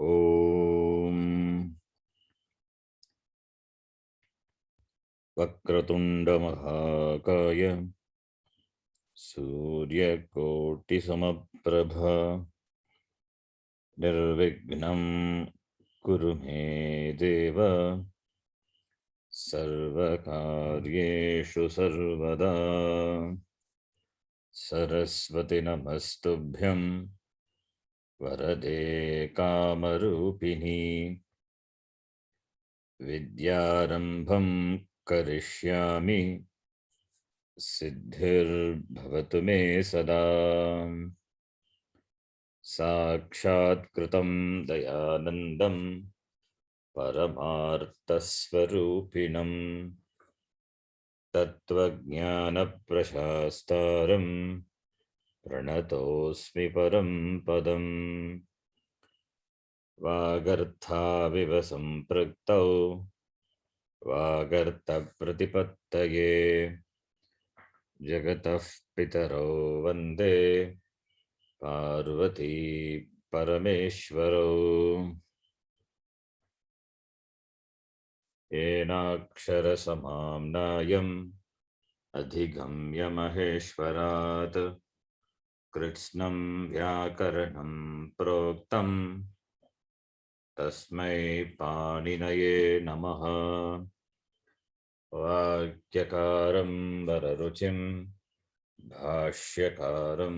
ॐ वक्रतुण्डमहाकाय सूर्यकोटिसमप्रभा निर्विघ्नं कुरु मे देव सर्वकार्येषु सर्वदा। सरस्वती नमस्तुभ्यं वरदे कामरूपिणी विद्यारम्भं करिष्यामि सिद्धिर्भवतु मे सदा। साक्षात्कृतं दयानन्दं परमार्थस्वरूपिणं तत्त्वज्ञानप्रशास्तारं प्रणतोऽस्मि परं पदम्। वागर्थाविव सम्पृक्तौ वागर्थप्रतिपत्तये जगतः पितरौ वन्दे पार्वती परमेश्वरौ। येनाक्षरसमाम्नायम् अधिगम्य महेश्वरात् कृत्स्नं व्याकरणं प्रोक्तं तस्मै पाणिनये नमः। वाक्यकारं वररुचिं भाष्यकारं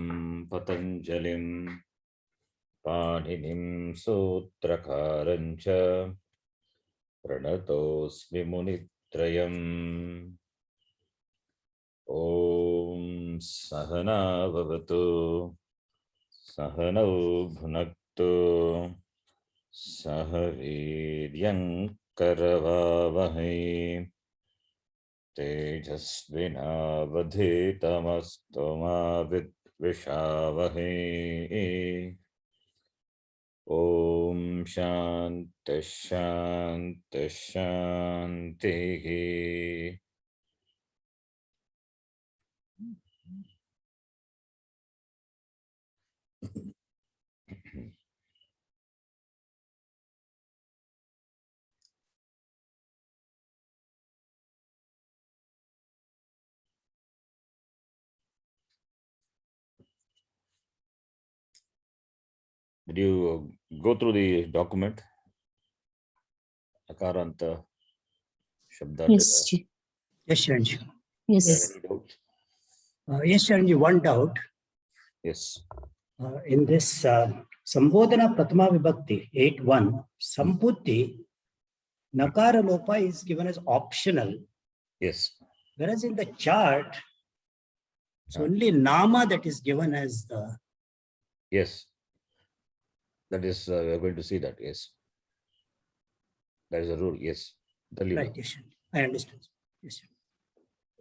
पतञ्जलिं पाणिनिं सूत्रकारं च प्रणतोऽस्मि मुनित्रयम्। ॐ सहना भवतु सहनौ भुनक्तु सह वीर्यं करवावहै तेजस्विनावधीतमस्तु मा विद्विषावहै। ॐ शान्ति शान्ति शान्तिः। Did you go through the document? Akaranta Shabda. Yes. Yes, Sharanji. Yes. Any doubts? Yes, Sharanji, one doubt. Yes. In this Sambodhana Prathama Vibhakti 8.1, Sambuddhi, Nakara Lopa is given as optional. Yes. Whereas in the chart, it's only Nama that is given as the... Yes. That is, we are going to see that. Yes. That is a rule. Yes. Right, yes, Sharanji. I understand. Yes, Sharanji.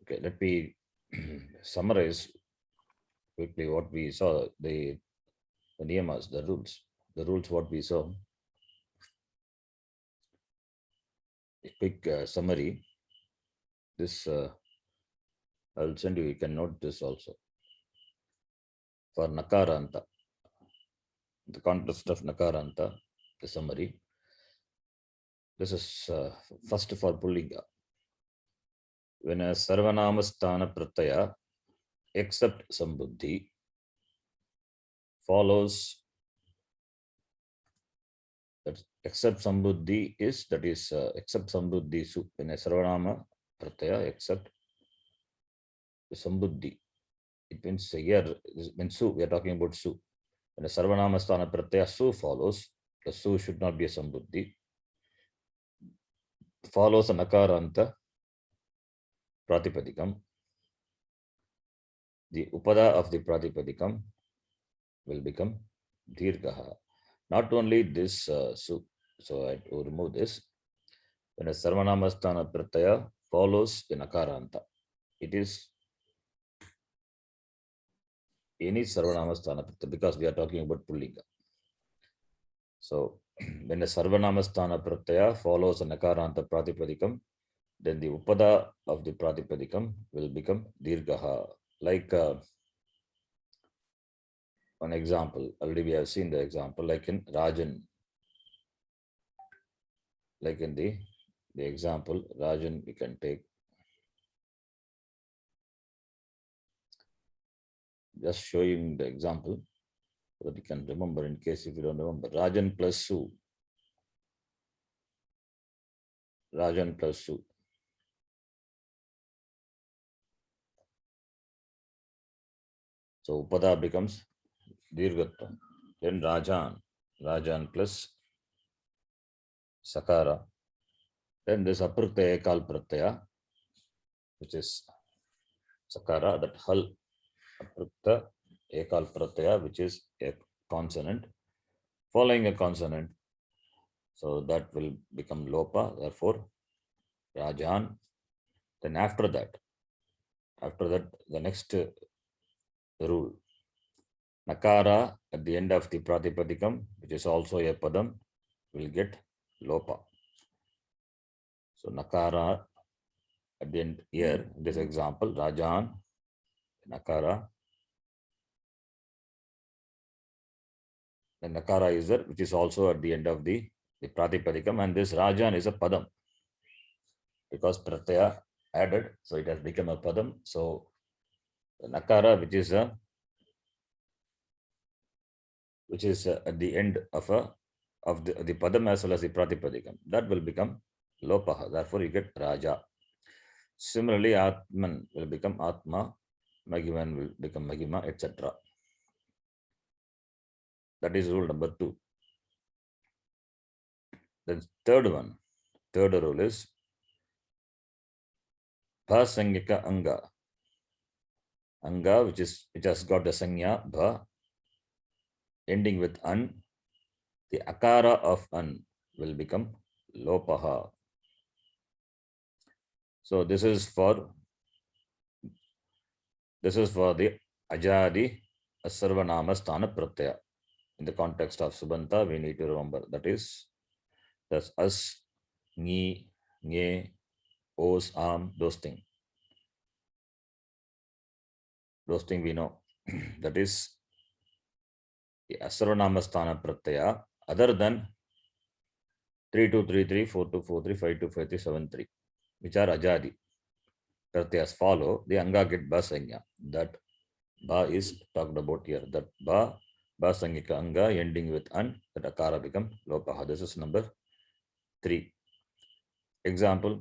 Okay, let me summarize quickly what we saw, the niyamas, the rules what we saw. A quick summary. This I'll send you, you can note this also. For Nakaranta, the context of Nakaranta, the summary. This is first for Pullinga. When a Sarvanamasthana Pratyaya, except Sambuddhi, follows, that except Sambuddhi is, that is except Sambuddhi Su, when a Sarvanama Pratyaya, except Sambuddhi. It means here, when Su, we are talking about Su. When a Sarvanamasthana Pratyaya Su follows, the Su should not be a Sambuddhi. Follows a Nakaranta Pratipadikam. The Upada of the Pratipadikam will become Dirgaha. Not only this Su, so I will remove this. When a Sarvanamasthana Pratyaya follows the Nakaranta, it is any Sarvanamasthana Pratyaya, because we are talking about Pullinga. So when a Sarvanamasthana Pratyaya follows a Nakaranta Pratipadikam, then the Upada of the Pratipadikam will become Dirgaha. Like an example, already we have seen the example, like in Rajan. like in the example, Rajan, we can take. Just showing the example so that you can remember in case if you don't remember. Rajan plus Su. Rajan plus Su. So Upada becomes Dirgatva. Then Rajan plus Sakara. Then this Aprukta Ekal Pratyaya, which is Sakara, that Hal Aprukta Ekal Pratyaya, which is a consonant, following a consonant. So that will become Lopa, therefore Rajan. Then after that, the next rule, Nakara at the end of the Pratipadikam, which is also a Padam, will get Lopa. So Nakara at the end here, this example, Rajan, Nakara. The Nakara is there, which is also at the end of the Pratipadikam, and this Rajan is a Padam. Because Pratyaya added, so it has become a Padam. So the Nakara, which is at the end of the Padam as well as the Pratipadikam, that will become Lopaha. Therefore, you get Raja. Similarly, Atman will become Atma, Magiman will become Magima, etc. That is rule number 2. The third rule is Bhasangika Anga. Anga, which has got the Sanya Bha ending with An. The Akara of An will become Lopaha. So this is for the Ajadi Sarvanama Sthana Pratyaya. In the context of Subanta, we need to remember that is that's As, Ni, Nye, Os, Am, those things. Those things we know. That is the Asarvanama Sthana Pratyaya other than 3233, 4243, 5253, 73, which are Ajadi. Pratyas follow, the Anga get Ba Sanya. That Ba is talked about here. That Ba Sangika Anga ending with An, that Akara become Lopaha. This is number 3. Example,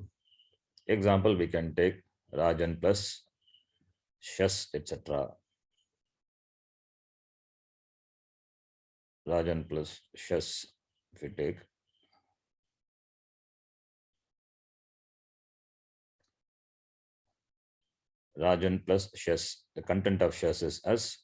we can take Rajan plus Shas, etc. Rajan plus Shas, if we take. Rajan plus Shas, the content of Shas is as.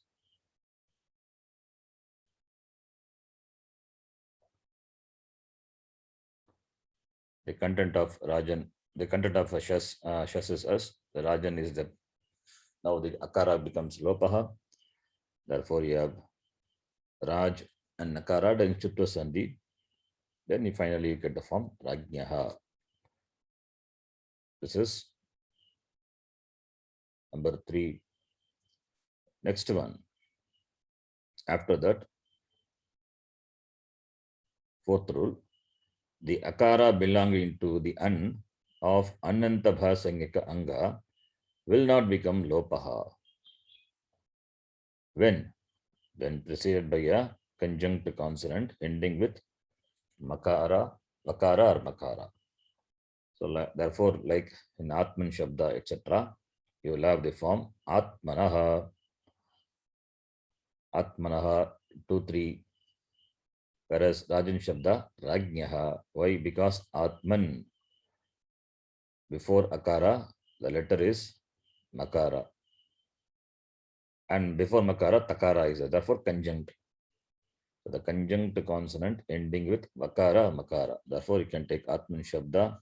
The content of Rajan, the content of Shas is as. The Rajan is the, now the Akara becomes Lopaha. Therefore, you have Raj and Nakara, then Chuttu Sandhi. Then you finally get the form Rajnyaha. This is number 3. Next one. After that, 4th rule, the Akara belonging to the An of Anantabha Sangika Anga will not become Lopaha. When preceded by a conjunct consonant ending with Makara, Vakara or Makara. So therefore, like in Atman Shabda, etc., you will have the form Atmanaha, 2, 3. Whereas Rajan Shabda, Rajnyaha. Why? Because Atman, before Akara, the letter is Makara. And before Makara, Takara is there. Therefore, conjunct. So the conjunct consonant ending with Vakara, Makara. Therefore, you can take Atman Shabda.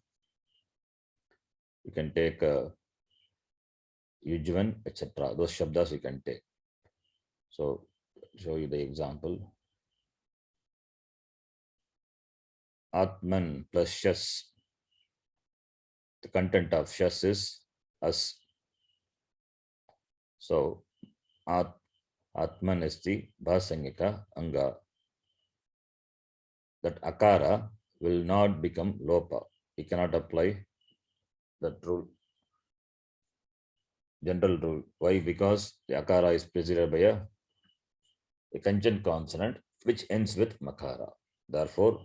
You can take Yujvan, etc. Those Shabdas you can take. So, show you the example. Atman plus Shas. The content of Shas is As. So, Atman is the Bhasangika Anga. That Akara will not become lopa. We cannot apply that rule, general rule. Why? Because the akara is preceded by a conjunct consonant which ends with makara. Therefore,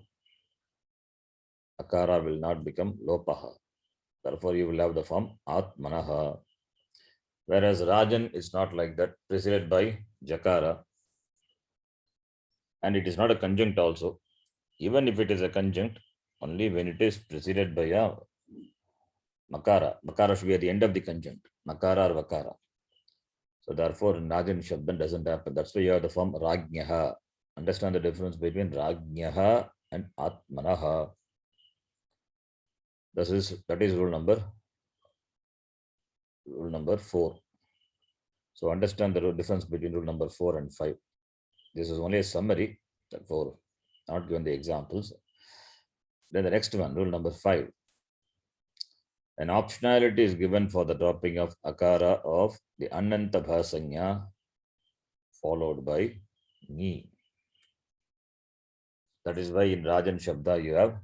akara will not become lopaha. Therefore, you will have the form atmanaha. Whereas Rajan is not like that, preceded by jakara, and it is not a conjunct also. Even if it is a conjunct, only when it is preceded by a makara. Makara should be at the end of the conjunct, makara or vakara. So therefore, Rajan Shabdan doesn't happen. That's why you have the form Ragnyaha. Understand the difference between Ragnyaha and Atmanaha. That is rule number 4. So understand the difference between rule number 4 and 5. This is only a summary, therefore not given the examples. Then the next one, rule number 5. An optionality is given for the dropping of akara of the ananta bhasanya followed by ni. That is why in Rajan Shabda you have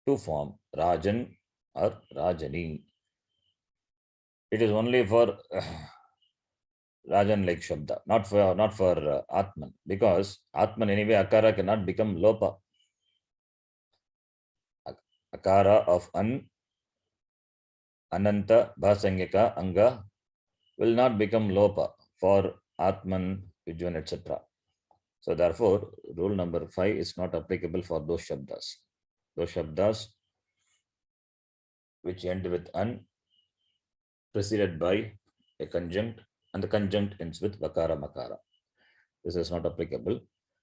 two forms, Rajan or Rajani. It is only for Rajan like Shabda, not for Atman, because Atman anyway akara cannot become lopa. Akara of ananta bhasanyaka anga will not become lopa for Atman, Vijwan, etc. So therefore, rule number 5 is not applicable for those Shabdas. Those Shabdas which end with an preceded by a conjunct and the conjunct ends with vakara makara. This is not applicable.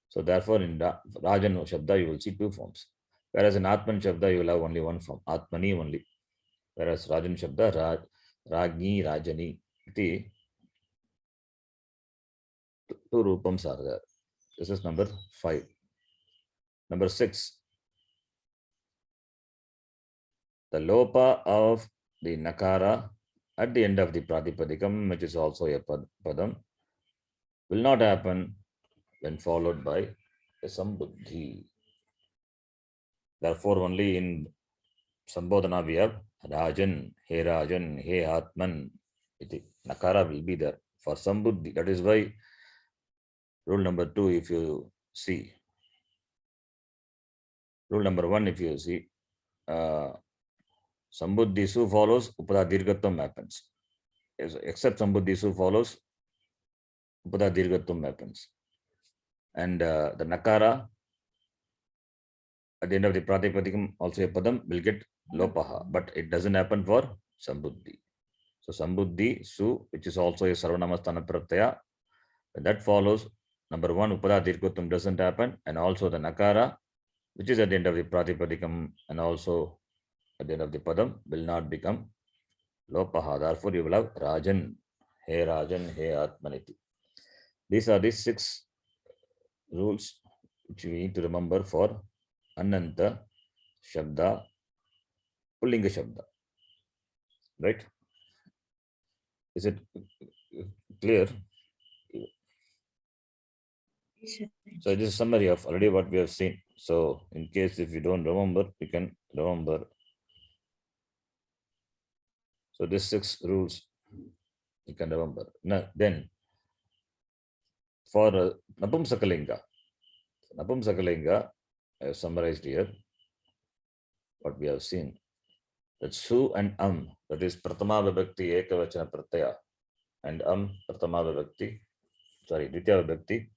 So therefore, in Rajan Shabda, you will see two forms. Whereas in Atman Shabda, you will have only one form, Atmani only. Whereas Rajan Shabda, Ragni, Rajani, the two rupams are there. This is number 5. Number 6. The lopa of the nakara at the end of the pratipadikam, which is also a padam, will not happen when followed by a sambuddhi. Therefore, only in Sambodhana we have Rajan, He Atman. Nakara will be there for sambuddhi. That is why rule number 2, if you see, rule number 1, if you see, sambuddhi su follows, upada dirghatvam happens. Except sambuddhi su follows, upada dirghatvam happens. And the nakara at the end of the pratipadikam, also a padam, will get lopaha, but it doesn't happen for sambuddhi. So sambuddhi su, which is also a sarvanamasthana pratyaya, that follows, number 1, upada dirghatvam doesn't happen, and also the nakara, which is at the end of the pratipadikam and also at the end of the padam, will not become lopaha. Therefore, you will have Rajan, He Atmaniti. These are the 6 rules which we need to remember for Ananta Shabda, Pullinga Shabda. Right? Is it clear? So this is a summary of already what we have seen. So in case if you don't remember, you can remember. So these 6 rules you can remember. Now, then for Napumsakalinga, I have summarized here what we have seen. That su and that is Pratama Vibhakti Ekavachana Pratyaya, and Pratama Vibhakti, Ditya Vibhakti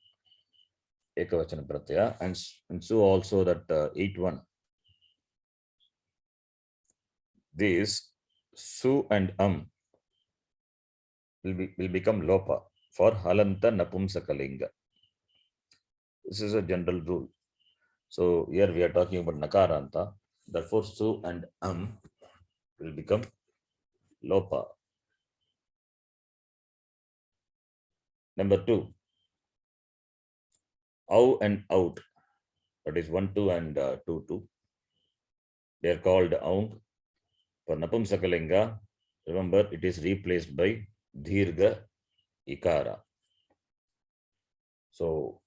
Ekavachana Pratyaya, and su also that 8-1. These su and will become lopa for halanta napumsakalinga. This is a general rule. So here we are talking about nakaranta. Therefore, su and will become lopa. Number 2, au and out. That is 1-2 and 2-2. They are called aung. For napumsakalinga, remember it is replaced by dirgha ikara. So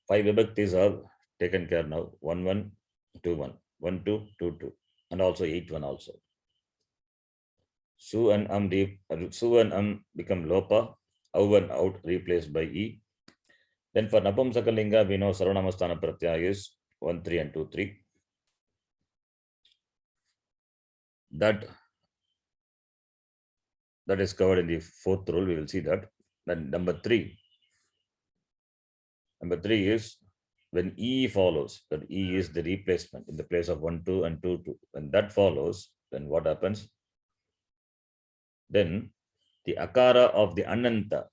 5 vibhaktis are taken care now. 1-1, 2 1, 1 2, 2 2, and also 8 1 also. Su and Su and become lopa, au and out replaced by e. Then for Napumsakalinga, we know Sarvanamasthana Pratyaya is 1 3 and 2 3. That is covered in the fourth rule. We will see that. Then number three is when E follows, that E is the replacement in the place of 1 2 and 2 2. When that follows, then what happens? Then the akara of the ananta,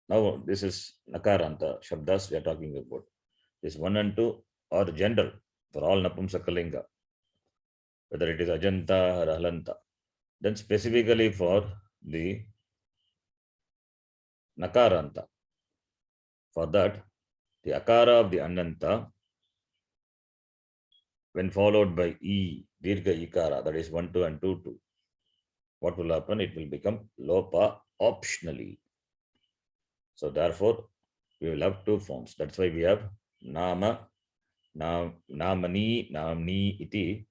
now this is nakaranta shabdas we are talking about. This 1 and 2 are general for all Napumsakalinga, whether it is Ajanta or Halanta. Then specifically for the nakaranta, for that the akara of the ananta, when followed by E, dirgha ikara, that is 1 2 and 2 2, what will happen? It will become lopa optionally. So therefore, we will have two forms. That's why we have nama, namani, namni iti.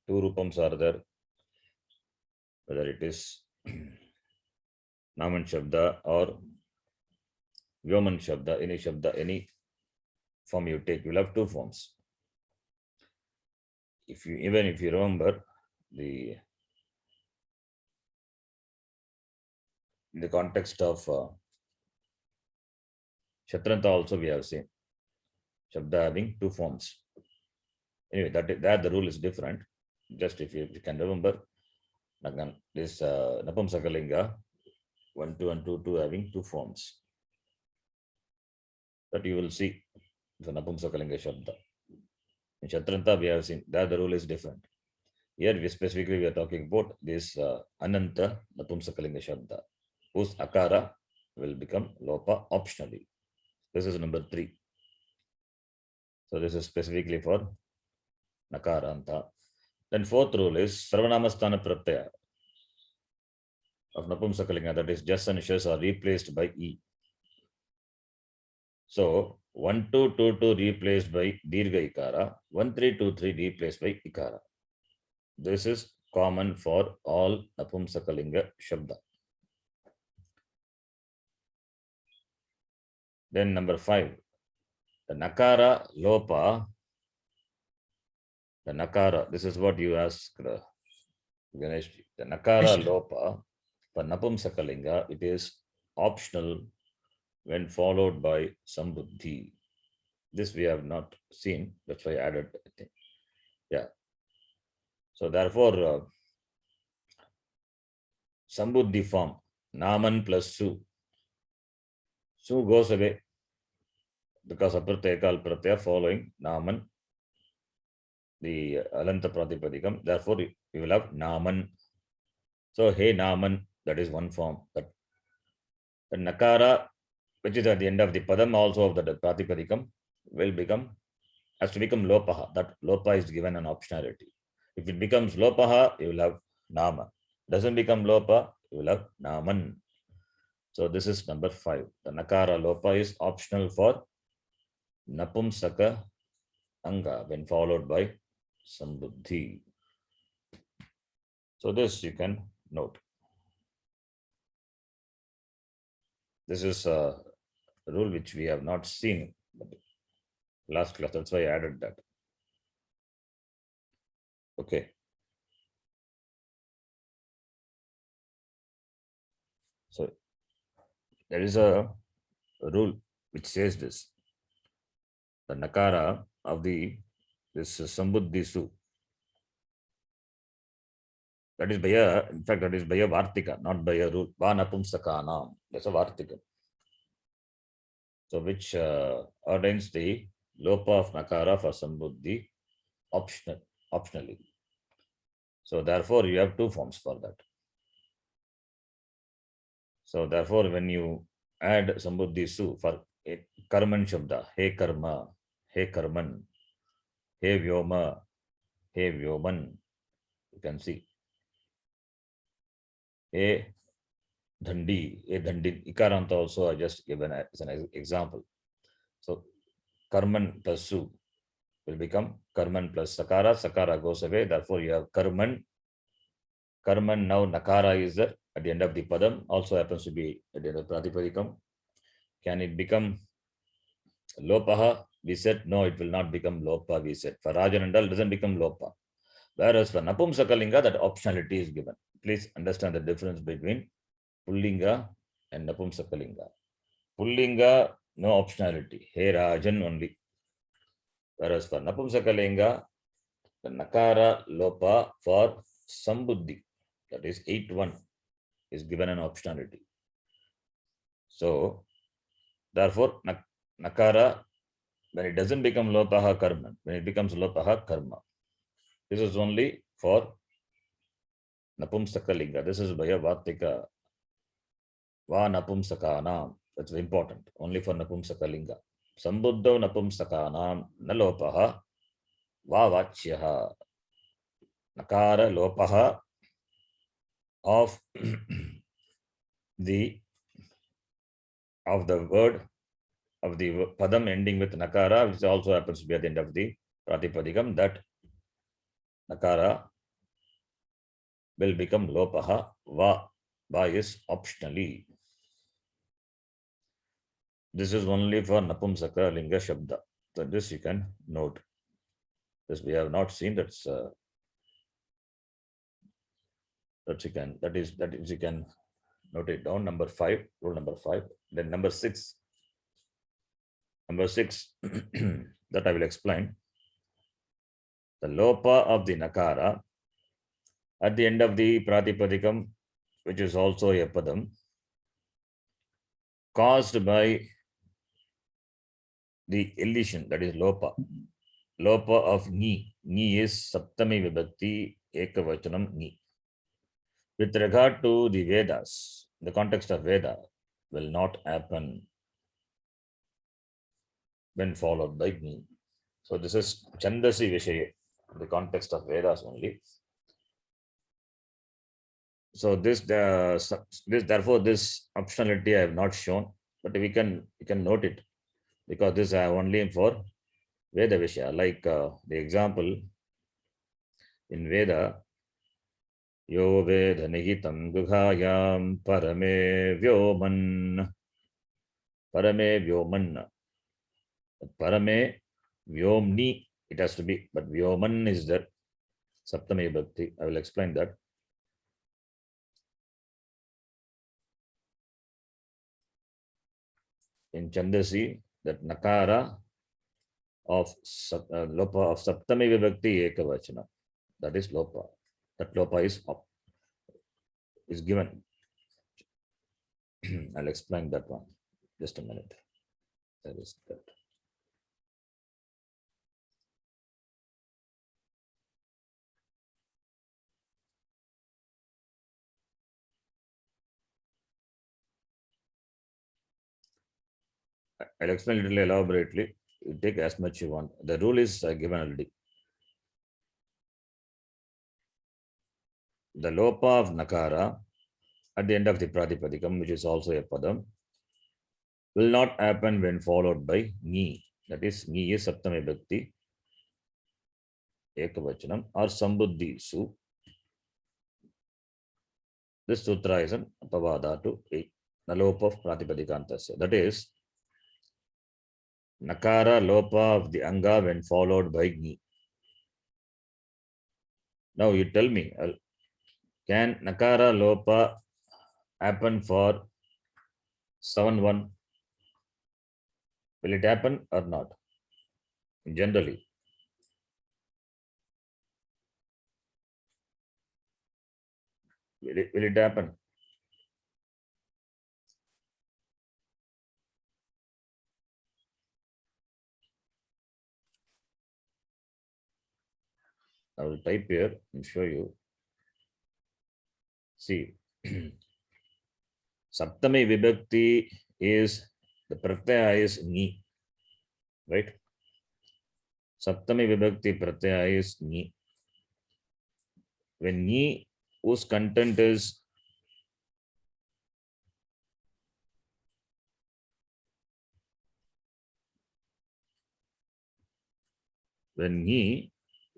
Two rupams are there. Whether it is naman shabda or vyoman shabda, any form you take, you will have two forms. Even if you remember in the context of Shatranta also we have seen Shabda having two forms. Anyway, that the rule is different. Just if you can remember, this Napumsakalinga 1 2 and 2 2 having two forms. That you will see the Napumsakalinga Shabda. In Shatranta we have seen that the rule is different. Here we are talking about this Ananta Napumsakalinga Shabda, whose akara will become lopa optionally. This is number 3. So this is specifically for nakaranta. Then fourth rule is Sarvanamasthana Pratyaya of Napumsakalinga, that is jas and shas are replaced by e. So 1 2 2 2 replaced by dirgha ikara, 1 3 2 3 replaced by ikara. This is common for all Napumsakalinga Shabda. Then number 5, the nakara lopa. The nakara, this is what you asked, Ganesh. The nakara lopa for Napumsakalinga, it is optional when followed by sambuddhi. This we have not seen, that's why I added, I think. Yeah. So therefore, sambuddhi form, naman plus su. Su goes away because of pratyakal pratyaya following naman, the alanta pratipadikam. Therefore, we will have naman. So hey naman, that is one form. But the nakara, which is at the end of the padam also of the pratipadikam, has to become lopaha. That lopa is given an optionality. If it becomes lopaha, you will have nama. Doesn't become lopa, you will have naman. So this is number 5. The nakara lopa is optional for napumsaka anga when followed by sambuddhi. So this you can note. This is a rule which we have not seen last class. That's why I added that. Okay. So there is a rule which says this. The nakara of this sambuddhi su. That is by in fact, that is by a vartika, not by a rule. Vanapumsakana. That's a vartika. So which ordains the lopa of nakara for sambuddhi optionally. So therefore, you have two forms for that. So therefore, when you add sambuddhi su for karman shabda, he karma, he karman, he vyoma, he vyoman, you can see. A dhandi, ikharanta also I just given as an example. So karman plus su will become karman plus sakara. Sakara goes away. Therefore, you have karman. Karman now nakara is there at the end of the padam. Also happens to be at the end of pratipadikam. Can it become lopaha? We said no, it will not become lopa. We said for Rajanandal it doesn't become lopa. Whereas for Napumsakalinga, that optionality is given. Please understand the difference between Pullinga and Napumsakalinga. Pullinga, no optionality. Hey Rajan only. Whereas for Napumsakalinga, the Nakara Lopa for Sambuddhi, that is 8-1, is given an optionality. So, therefore, Nakara, when it doesn't become Lopaha Karma, when it becomes Lopaha Karma, this is only for Napumsakalinga. This is Bhaya Vatika Va Napumsakana. That's very important. Only for Napumsakalinga. Sambuddho Napumsakanam Nalopaha Va Vachyaha. Nakara Lopaha of the word of the padam ending with nakara, which also happens to be at the end of the pratipadikam, that nakara will become lopaha. Va is optionally. This is only for napumsaka linga shabda. So this you can note. This we have not seen. That you can note it down. Number 5, rule number 5. Then number 6. Number 6 that I will explain. The lopa of the nakara at the end of the pratipadikam, which is also a padam, caused by the elision, that is lopa. Lopa of ni. Ni is saptami vibhakti ekavachanam ni. With regard to the Vedas, the context of Veda will not happen when followed by ni. So this is Chandasi Vishaya, the context of Vedas only. So therefore this optionality I have not shown, but we can note it, because this I have only for Veda Vishaya. Like the example in Veda, Yo Veda Nihitam Gughayam Parame Vyoman. Parame Vyoman. Parame Vyomni, it has to be, but Vyoman is there. Saptami Bhakti. I will explain that. In Chandasi, that Nakara of Lopa of Saptami Vibhakti Ekavachana. That is Lopa. That Lopa is given. I'll explain that one. Just a minute. That is that. I'll explain a little elaborately. You take as much you want. The rule is given already. The lopa of nakara at the end of the pratipadikam, which is also a padam, will not happen when followed by ni. That is, ni is saptami bhakti ekavachanam or sambuddhi su. This sutra is an apavada to the lopa of pratipadikanta. That is, nakara lopa of the anga when followed by ni. Now you tell me, can nakara lopa happen for 7-1? Will it happen or not? Generally. Will it happen? I will type here and show you. See, Saptami Vibhakti is, the pratyaya is ni, right? Saptami Vibhakti pratyaya is ni. When ni, whose content is when Ni,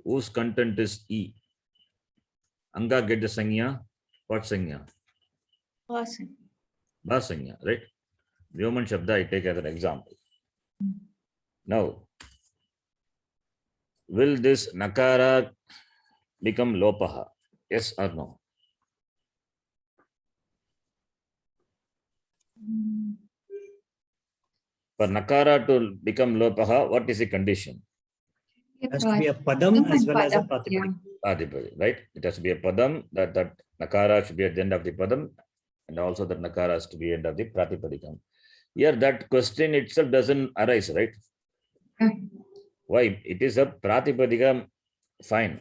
whose content is E, Anga get the Sanya, what Sanya? Person. Ba Sanya, right? Vyoman Shabda I take as an example. Now, will this Nakara become Lopaha? Yes or no? For Nakara to become Lopaha, what is the condition? Has to be a padam as well as a pratipadika. Adipadi, right? It has to be a padam, that Nakara should be at the end of the padam, and also that Nakara has to be end of the Pratipadikam. Here that question itself doesn't arise, right? Why? It is a Pratipadikam, fine,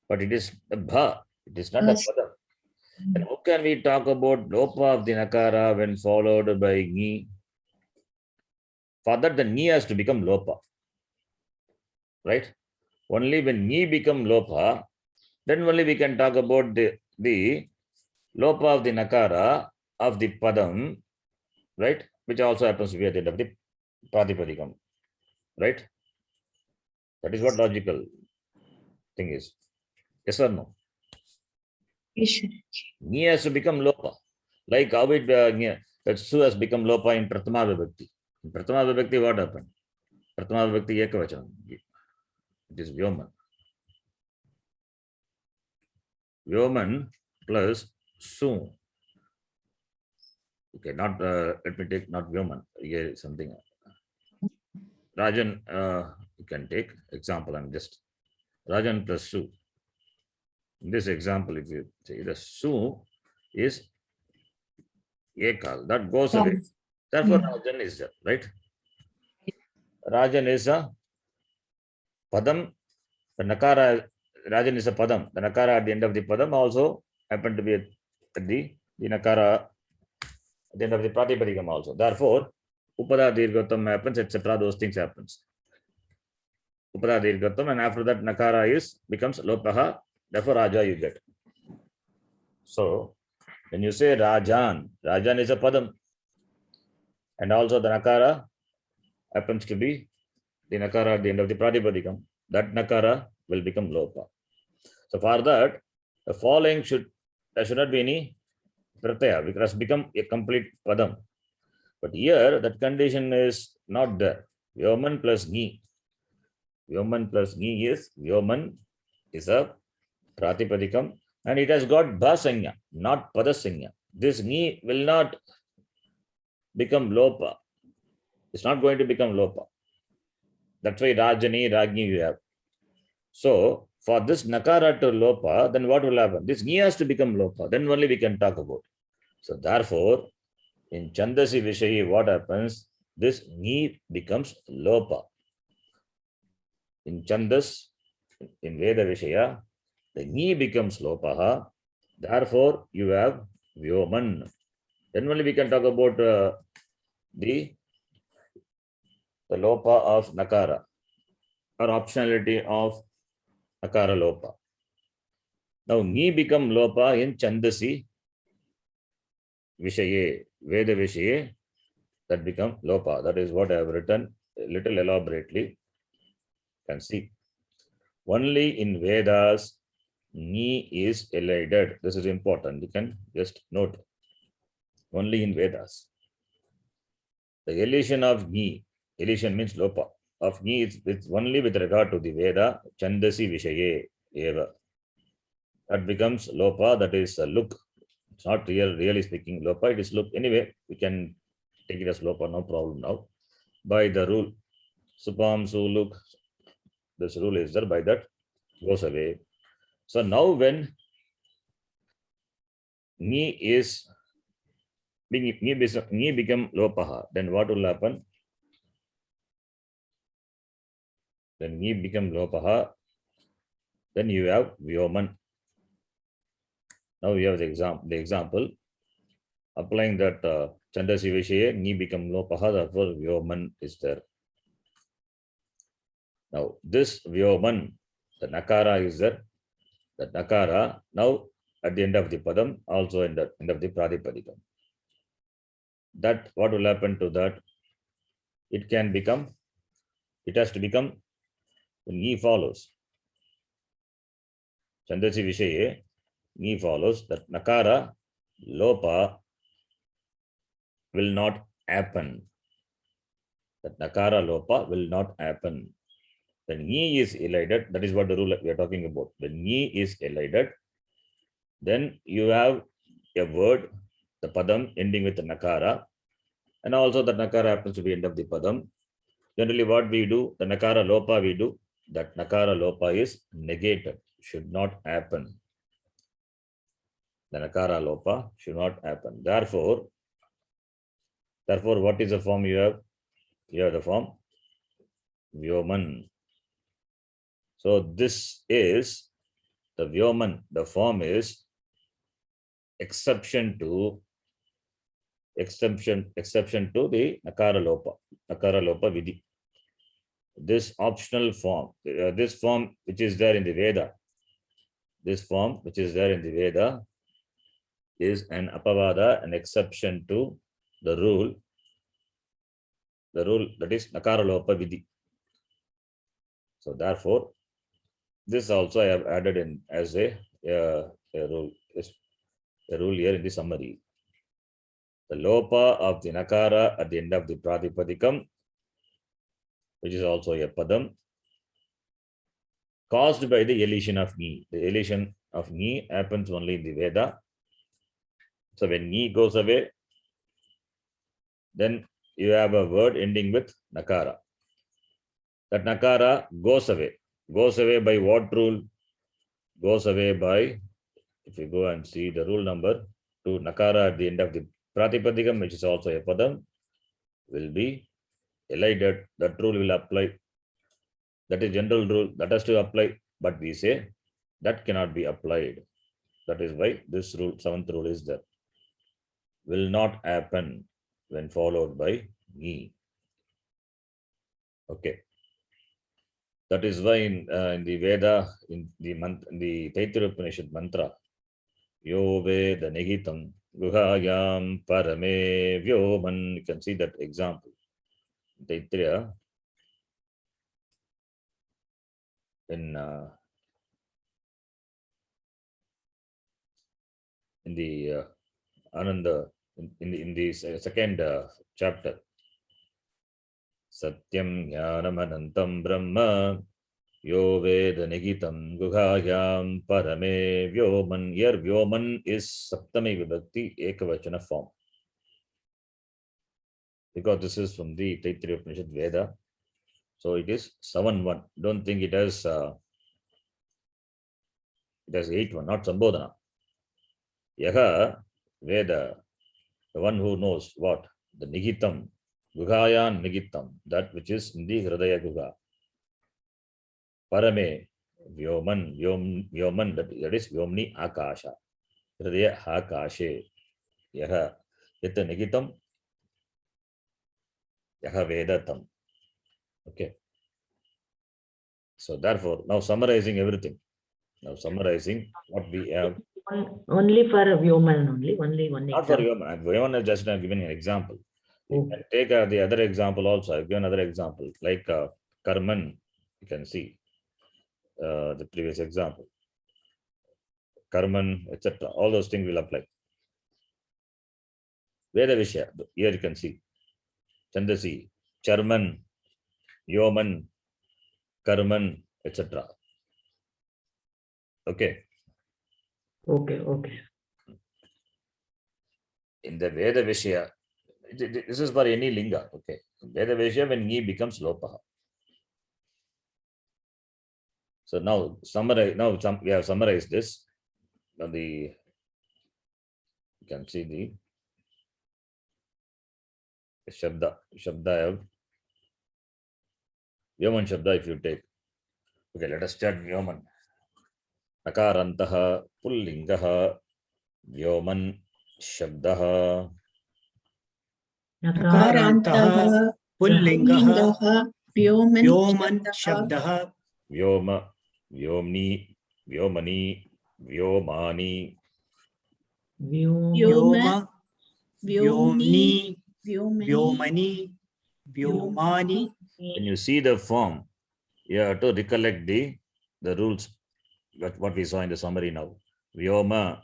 but it is a Bha, it is not a Yes. padam. And how can we talk about Lopa of the Nakara when followed by Ni? For that, the Ni has to become Lopa, right? Only when Ni become Lopa, then only we can talk about the Lopa of the Nakara of the Padam, right? Which also happens to be at the end of the Pratipadikam, right? That is what logical thing is. Yes or no? Ni has to become Lopa. Like how it, that Su has become Lopa in Pratama Vibhakti. In Pratama Vibhakti, what happened? Pratama Vibhakti Ekavachanam. It is Vyoman. Vyoman plus Su. Okay, not, let me take not Vyoman. Here is something. Rajan, you can take example and just Rajan plus Su. In this example, if you say the Su is Ekal, that goes away. Therefore, Rajan is there, right? Rajan is a Padam. The Nakara, Rajan is a Padam. The Nakara at the end of the Padam also happened to be at the Nakara at the end of the Pratipadikam also. Therefore, Upada Dirghatam happens, etc. Those things happens. Upada Dirghatam, and after that Nakara is becomes Lopaha. Therefore, Raja you get. So, when you say Rajan, Rajan is a Padam. And also the Nakara happens to be the Nakara at the end of the Pratipadikam. That Nakara will become Lopa. So for that, the following there should not be any Pratyaya, because it has become a complete Padam. But here, that condition is not there. Vyoman plus Ni. Vyoman plus Ni is, Vyoman is a Pratipadikam, and it has got Bhasanya, not Padasanya. This Ni will not become Lopa. It's not going to become Lopa. That's why Rajani, Ragni you have. So, for this Nakara to Lopa, then what will happen? This Ni has to become Lopa. Then only we can talk about. So, therefore, in Chandasi Vishayi, what happens? This Ni becomes Lopa. In Chandas, in Veda Vishaya, the Ni becomes Lopaha. Therefore, you have Vyoman. Then only we can talk about the Lopa of Nakara, or optionality of Nakara Lopa. Now, Ni become Lopa in Chandasi Vishaye, Veda Vishaye, that become Lopa. That is what I have written a little elaborately. You can see. Only in Vedas, Ni is elided. This is important. You can just note. Only in Vedas. The elision of Ni, elision means Lopa, of Ni is only with regard to the Veda, Chandasi Vishaye Eva. That becomes Lopa, that is a look. It's not really speaking Lopa, it is look. Anyway, we can take it as Lopa, no problem now. By the rule, Supam, Suluk, this rule is there, by that goes away. So now when Ni is Ni become Lopaha, then what will happen? Then Ni become Lopaha, then you have Vyoman. Now we have the example. Applying that Chandasi Vishaye, Ni become Lopaha, therefore Vyoman is there. Now this Vyoman, the Nakara is there. The Nakara, now at the end of the Padam, also in the end of the Pratipadikam. That, what will happen to that? It can become, it has to become then Ni follows. Chandasi Vishaye, Ni follows, that Nakara, Lopa will not happen. That Nakara Lopa will not happen. When Ni is elided, that is what the rule we are talking about. When Ni is elided, then you have a word, the Padam ending with the Nakara, and also the Nakara happens to be end of the Padam. Generally, what we do, the Nakara Lopa we do, that Nakara Lopa is negated, should not happen. The Nakara Lopa should not happen. Therefore, what is the form you have? You have the form Vyoman. So this is the Vyoman. The form is exception to the Nakara Lopa Vidhi. This optional form, this form which is there in the Veda, is an apavada, an exception to the rule that is Nakara Lopa Vidhi. So therefore, this also I have added in as a rule here in the summary. The Lopa of the Nakara at the end of the Pratipadikam, which is also a Padam, caused by the elision of Ni. The elision of Ni happens only in the Veda. So when Ni goes away, then you have a word ending with Nakara. That Nakara goes away. Goes away by what rule? Goes away by, if you go and see the rule number 2, Nakara at the end of the Pratipadikam, which is also a Padam, will be elided. That rule will apply. That is general rule that has to apply, but we say that cannot be applied. That is why this rule, 7th rule, is there. Will not happen when followed by Ni. Okay. That is why in the Veda, in the Taittiriya Upanishad mantra, Yo Veda Negitam Guhayam Parame Vyoman. You can see that example. Taittiriya in the Ananda, in the second chapter, Satyam Jnanam Anantam Brahma Yo Veda Negitam Guhayam Parame Vyoman. Here Vyoman is Saptami Vibhakti Ekavachana form, because this is from the Taittiriya Upanishad Veda. So it is 7-1. Don't think it has 8-1, not Sambodhana. Yaha Veda, the one who knows what? The Nigitam, Guhayan Nigitam, that which is in the Hridaya Guha. Parame Vyoman, Vyoman, that is Vyomni Akasha. Hridaya Akashe. Yaha Yata Nigitam, Yaha Vedatam. Okay. So therefore, now summarizing everything. Now summarizing what we have. Only for a Vyoman only, only one Not for example. Vyoman. Vyoman is just giving an example. You Oh. can take the other example also. I've given another example, like Karman. You can see the previous example. Karman, etc. All those things will apply. Veda Vishya, here you can see. Chandasi, Charman, Yoman, Karman, etc. Okay. Okay, okay. In the Veda Vishya, this is for any linga. Okay. Veda Vishya, when Ni becomes Lopaha. So now summarize. Now we have summarized this. Now you can see the Shabda. Shabda I have Vyoman Shabda if you take. Okay, let us start Vyoman. Nakarantaha Pullingaha Vyoman Shabdaha. Nakarantah Pullingah Vyoman Shabdah Vyoma, Vyomni, Vyomani, Vyomani. Vyoma Vyomni Vyomani Vyomani. When you see the form you have to recollect the rules, what we saw in the summary now. Vyoma,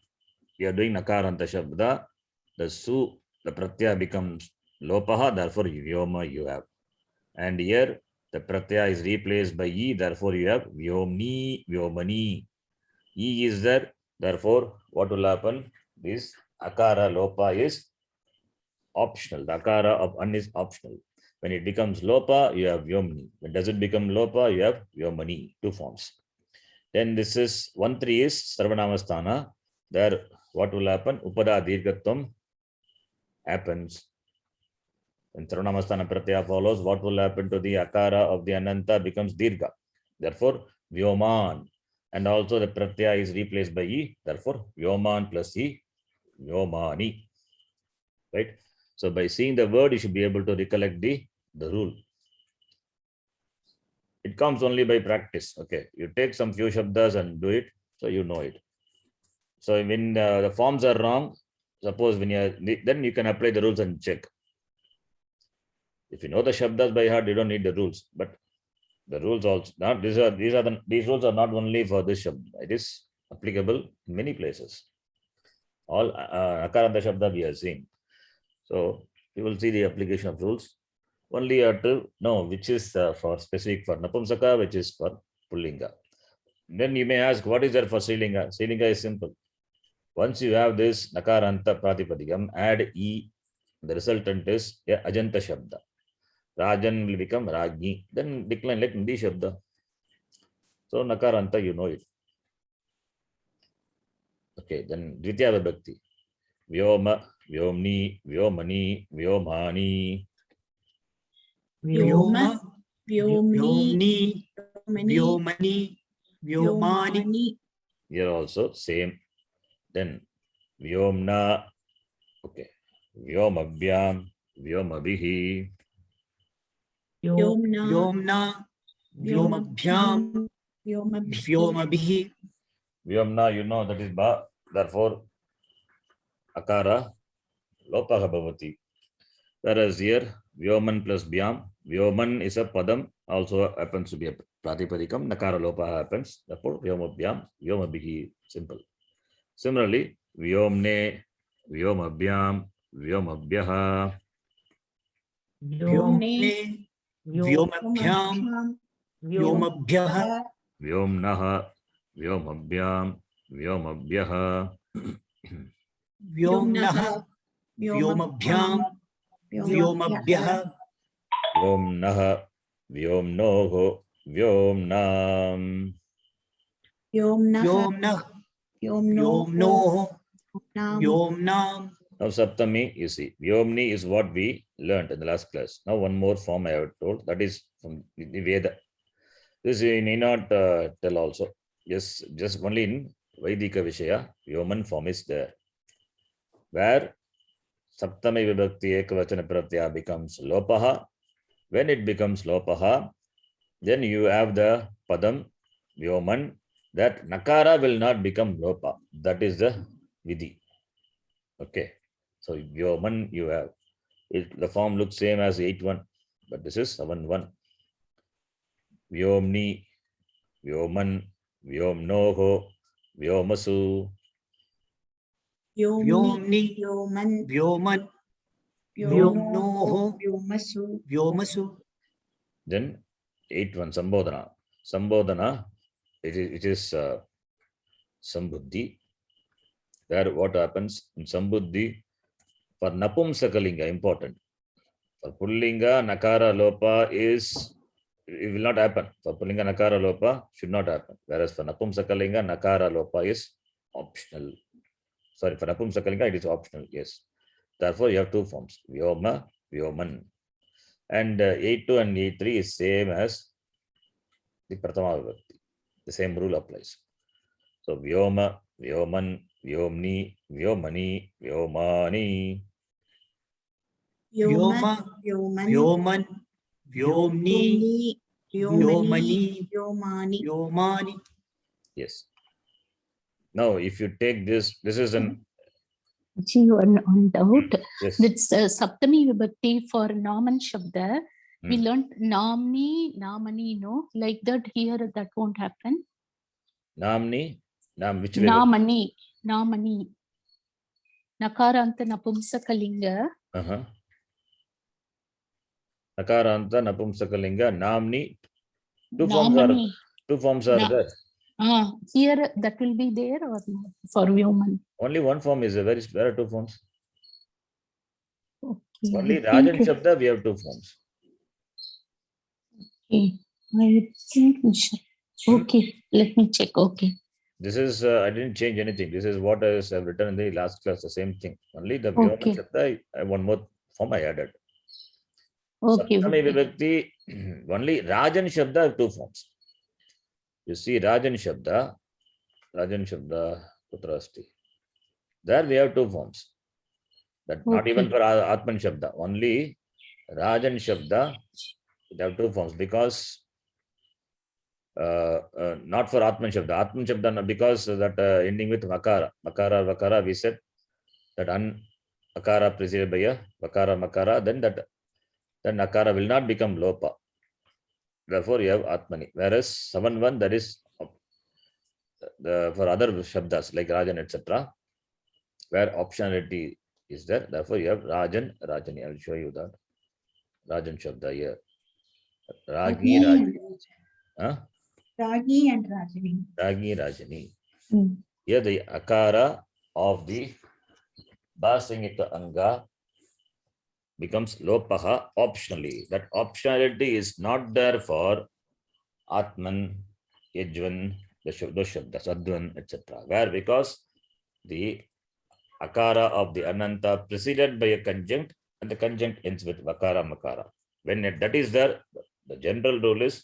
you are doing nakaranta shabda, the su, the pratyaya becomes lopaha, therefore vyoma you have. And here the pratyaya is replaced by e, therefore you have vyomni, vyomani. E is there, therefore what will happen? This akara lopa is optional. The akara of an is optional. When it becomes lopa, you have vyomni. When does it become lopa, you have vyomani, two forms. Then this is 1-3 is sarvanamasthana. There, what will happen? Upada dirghatvam happens. When sarvanamasthana pratyaya follows, what will happen to the akara of the ananta becomes dirgha. Therefore, vyoman. And also the pratyaya is replaced by e. Therefore, vyoman plus e, vyomani. Right? So by seeing the word, you should be able to recollect the rule. It comes only by practice. Okay, you take some few shabdas and do it, so you know it. So when the forms are wrong, suppose when then you can apply the rules and check. If you know the shabdas by heart, you don't need the rules. But the rules also not these rules are not only for this shabda. It is applicable in many places. All akaranta shabda we are seeing. So you will see the application of rules. Only you have to know which is for specific for Napumsaka, which is for Pullinga. Then you may ask, what is there for Srilinga? Srilinga is simple. Once you have this Nakaranta Pratipadikam, add E, the resultant is Ajanta Shabda. Rajan will become Rajni, then decline like Ndi Shabda. So Nakaranta, you know it. Okay, then Dvitiya Vibhakti. Vyoma, Vyomni, Vyomani, Vyomani. Vyoma, Vyomni, Vyomni, Vyomani, Vyomani. Here also same. Then Vyomna, okay. Vyomabhyam, Vyomabhihi. Vyomna, Vyomna, Vyomabhyam, Vyomabhihi. Vyomna, you know that is Ba, therefore Akara, Lopaha Bhavati. Whereas here, Vyoman plus Byam, Vyoman is a Padam, also happens to be a Pratipadikam, Nakara Lopaha happens, therefore Vyomabhyam, Vyomabhihi, simple. Similarly, Vyomne, Vyomabhyam, Vyomabhyaha. Vyomne, Vyomabhyam, Vyomabhyaha. Vyomnaha, Vyomabhyam, Vyomabhyaha. Vyomnaha, Vyomabhyam, Vyomabhyaha. Vyomnaha, Vyomnoho, Vyomnam. Vyomnah, Vyomnoho, Vyomnam. Now Saptami, you see, Vyomni is what we learned in the last class. Now one more form I have told, that is from the Veda. This you need not tell also. Yes, just only in Vaidika Vishaya, Vyoman form is there. Where Saptami Vibhakti Ekavachana Pratyaya becomes Lopaha. When it becomes Lopaha, then you have the Padam, Vyoman, that Nakara will not become Lopa. That is the Vidhi. Okay. So Vyoman you have. The form looks same as 8-1, but this is 7-1. Vyomni, Vyoman, Vyomnoho, Vyomasu. Vyomni, Vyoman, Vyomnoho, Vyomasu. Then 8-1 Sambodhana. Sambodhana, it is Sambuddhi. There what happens in Sambuddhi for Napumsakalinga, important. For Pullinga, Nakara Lopa is, it will not happen. For Pullinga, Nakara Lopa should not happen. Whereas for Napumsakalinga, Nakara Lopa is optional. Sorry, for Napumsakalinga, it is optional, yes. Therefore, you have two forms, Vyoma, Vyoman. And 8-2 and 8-3 is same as the Prathama Vibhakti. The same rule applies. So, Vyoma, Vyoman, Vyomni, Vyomani, Vyomani. Vyoma, Vyoman, Vyomni, Vyomani, Vyomani. Yes. Now, if you take this is an, on doubt. yes, That's Saptami Vibhakti for Naman Shabda We Hmm. learnt namni, namani, no, like that here that won't happen. Namni, which way? Namani, namani. Nakaranta napumsakalinga. Uh-huh. Nakaranta, Napumsakalinga, Namni. Two Namani. forms are Na- there. Here that will be there or no for woman. Only one form is there. Where are two forms? Okay, Only I Rajan think- Shabda, we have two forms. Okay, I think we should. Okay, let me check. Okay. This is, I didn't change anything. This is what I have written in the last class, the same thing. Only the Vyoma Okay. Shabda, one more form I added. Okay. Saptami Okay. Vibhakti, only Rajan Shabda have two forms. You see Rajan Shabda, Kutra asti. There we have two forms. That not even Okay. for Atman Shabda, only Rajan Shabda, they have two forms because not for Atman Shabda. Atman Shabda, no, because that ending with Makara, Vakara, we said that Akara preceded by a Vakara, Makara, then Akara will not become Lopa. Therefore, you have Atmani. Whereas 7-1, that is for other Shabdas like Rajan, etc., where optionality is there. Therefore, you have Rajan, Rajani. I will show you that. Rajan Shabda here. Ragi, Rajani. Huh? Ragi and Rajani. Ragi, Rajani. Hmm. Here the Akara of the Basingika Anga becomes Lopaha optionally. That optionality is not there for Atman, Yajvan, those Shabdas, Advan, etc. Where because the Akara of the Ananta preceded by a conjunct and the conjunct ends with Vakara, Makara. When that is there, the general rule is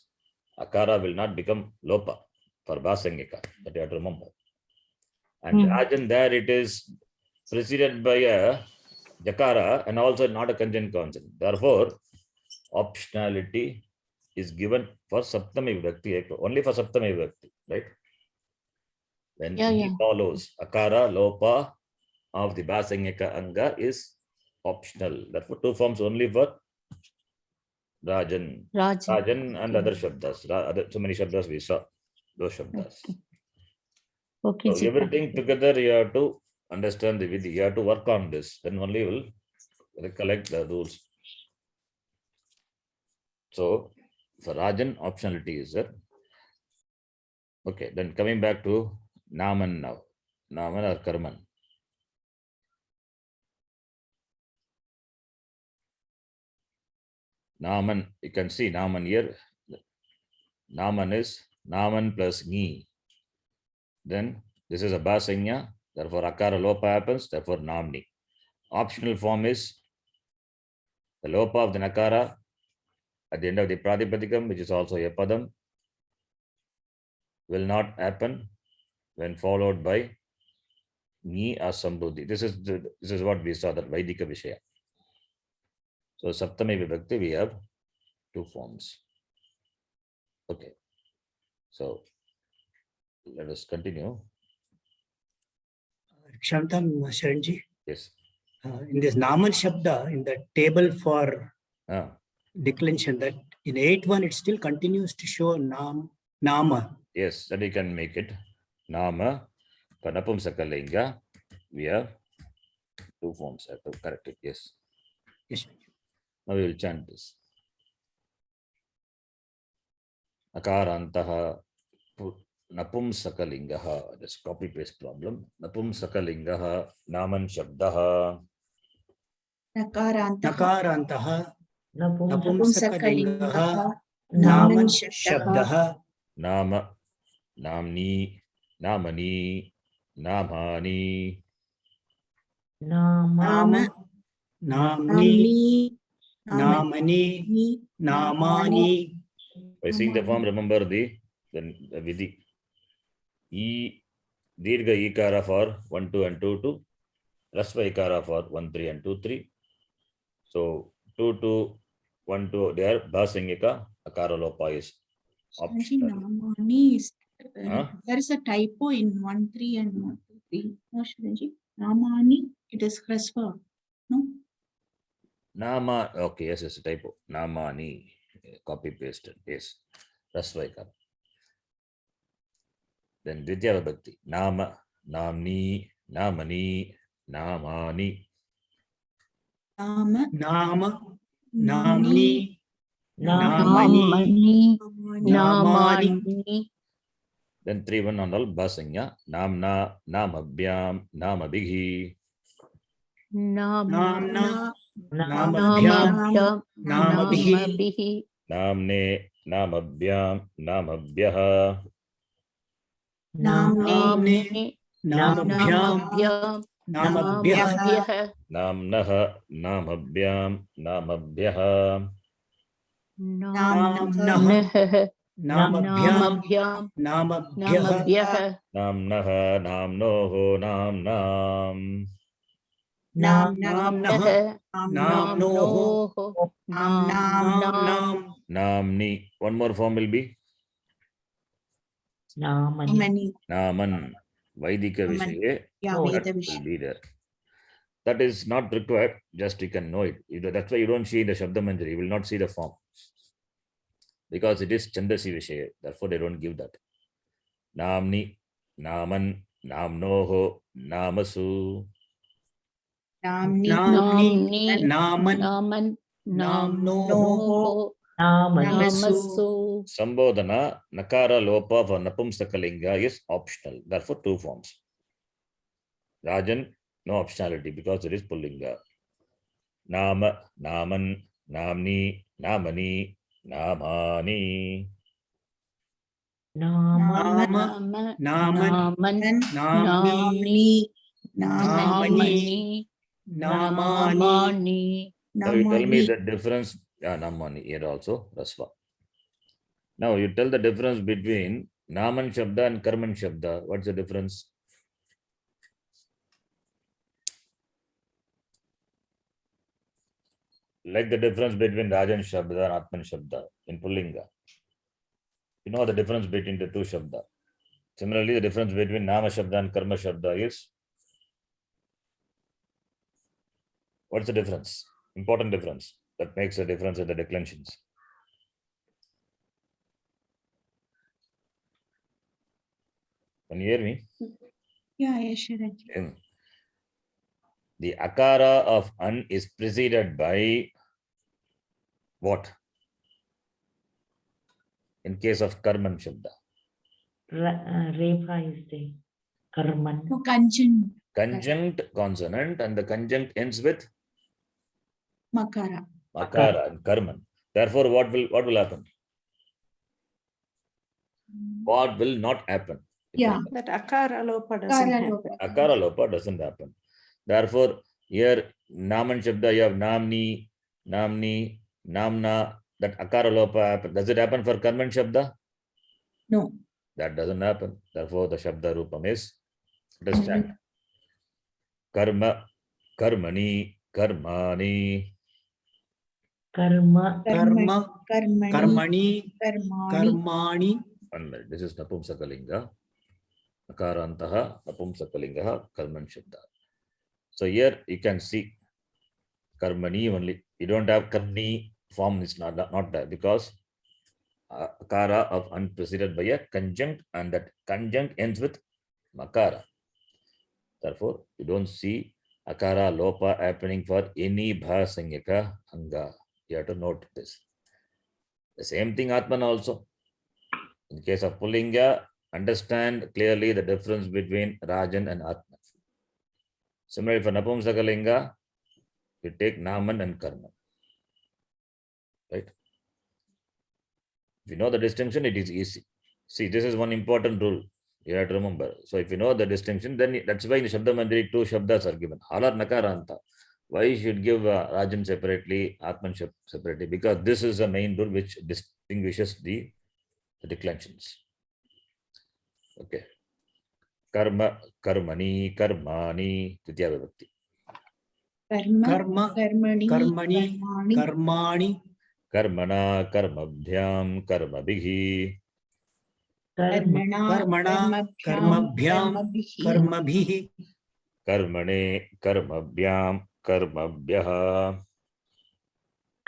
Akara will not become Lopa for Basangika. That you have to remember. And Rajan there it is preceded by a Jakara and also not a conjunct consonant. Therefore, optionality is given for Saptami Vibhakti, only for Saptami Vibhakti, right? When he follows Akara, Lopa of the Basangika Anga is optional. Therefore, two forms only for Rajan. Rajan and other Shabdas. So many Shabdas we saw, those Shabdas. Okay. So everything together you have to understand the Vidhi. You have to work on this. Then only you will recollect the rules. So for Rajan, optionality is there. Okay, then coming back to Naman now. Naman or Karman. Naman, you can see Naman here. Naman is Naman plus Ni. Then this is a Basanya, therefore Akara Lopa happens, therefore Namni. Optional form is the Lopa of the Nakara at the end of the Pratipadikam, which is also a Padam, will not happen when followed by Ni or Sambuddhi. This is what we saw, that Vaidika Vishaya. So Saptami Vibhakti, we have two forms. Okay. So let us continue. Kshantam Sharanji, Yes. in this Naman Shabda, in the table for Ah, declension, that in 8-1, it still continues to show Nama. yes, that we can make it. Nama, for Napumsakalinga, we have two forms. I have to correct it. Yes. Yes. Now we will chant this. Akarantaha Napumsakalingaha. That's copy paste problem. Napumsakalingaha Naman Shabdaha. Nakarantaha Napumsakalingaha Napumsakalingaha Naman Shabdaha Nama Namni Namani Namani Nama Namni Namani Namani. By seeing the form, remember the Vidhi. E Dirgha Ikara for 1, 2 and 2, 2. Rasva Ikara for 1, 3 and 2, 3. So 2, 2, 1, 2, there Bhasangika Akara Lopa is optional. Namani is, Huh? there is a typo in 1, 3 and 1, 2, 3. No, Shraddhaji. Namani, it is Hrasva. No? Nama, okay, yes, it's a typo. Namani, copy pasted, yes. Rasvaikara. Then Dvitiya Vibhakti. Nama, Namni, Namani, Namani. Nama, Nama, Namni, Namni, Namani, Namani, Namani, Namani. Namani, Then 3-1 on all Basanya. Namna, Namabhyam, Namabighi. Namna, Namabhyam, Namabhyam, Namabhihi, Namabhihi. Namne, Namabhyam, Namabhyaha. Namne, Namne, Namabhyam, Namabhyam, Namabhyaha. Namabhyaha, Namnaha, Namabhyam, Namabhyaha. Namnaha, Namnaha, Namabhyam, Namabhyam, Namabhyaha. Namabhyaha, Namnaha, Namnoho, Namnam. Namnaha, Namnaha, Namnoho, Namnoho, Namnam. Namnam, Namni. One more form will be Namani. Namani, Naman. Vaidika Naman. Vishaye. yeah, Oh, That Veda will Vishya. be there. That is not required, just you can know it. That's why you don't see the Shabda Manjari, you will not see the form. Because it is Chandasi Vishaya, therefore they don't give that. Namni, Naman, Namnoho, Namasu. Namni, Namni, Naman, Naman, Namnoho, Namnoho, Namani. Namasu, Sambodhana, Nakara Lopa for Napumsakalinga is optional. Therefore, 2 forms. Rajan, no optionality because it is Pullinga. Nama, Naman, Namni, Namani, Namani. Nama. Nama, Nama, Naman, Naman, Namni, Namani, Namani. Namani. Now you tell me Namani. the difference. Yeah, Namani here also, Rasva. Now you tell the difference between Naman Shabda and Karman Shabda. What's the difference? Like the difference between Rajan Shabda and Atman Shabda in Pullinga. You know the difference between the 2 Shabda. Similarly, the difference between Nama Shabda and Karma Shabda is, what's the difference? Important difference that makes a difference in the declensions. Can you hear me? Yeah, Sharaj. The akara of an is preceded by what? In case of Karman Shabda. Refa is the Karman. No, Kanchan, Conjunct consonant and the conjunct ends with Makara. Makara and Karman. Therefore, what will happen? What will not happen? Yeah. That akara lopa doesn't Kara happen. Lopa. Akara lopa doesn't happen. Therefore, here Naman Shabda, you have Namni, Namni, Namna, that akara lopa happen. Does it happen for Karman Shabda? No. That doesn't happen. Therefore, the Shabda Rupam is understand. Karma, Karmani, Karmani. Karma. Karma, Karmani. Karmani, Karmani. Karmani. 1 minute. This is Napumsakalinga. Akarantaha, Napumsakalinga, Karman Shabda. So here you can see Karmani only. You don't have Karni form, is not there because Akara of unpreceded by a conjunct and that conjunct ends with Makara. Therefore, you don't see Akara Lopa happening for any Bhasanyaka Anga. You have to note this. The same thing Atman also. In case of Pullinga, understand clearly the difference between Rajan and Atman. Similarly, for Napumsakalinga, you take Naman and Karma. Right? If you know the distinction, it is easy. See, this is one important rule you have to remember. So if you know the distinction, then that's why in the Shabda Manjari 2 Shabdas are given. Halar Nakaranta. Why you should give Rajan separately, Atman separately? Because this is the main rule which distinguishes the declensions. Okay. Karma, Karmani, Karmani, Titya Vibhakti. Karma. Karma, Karmani. Karmani, Karmani. Karmani. Karmana, Karmabhyam, Karmabhihi. Karma. Karmana, Karmabhyam, Karmabhihi. Karmane, Karmabhyam, Karmabhyaha.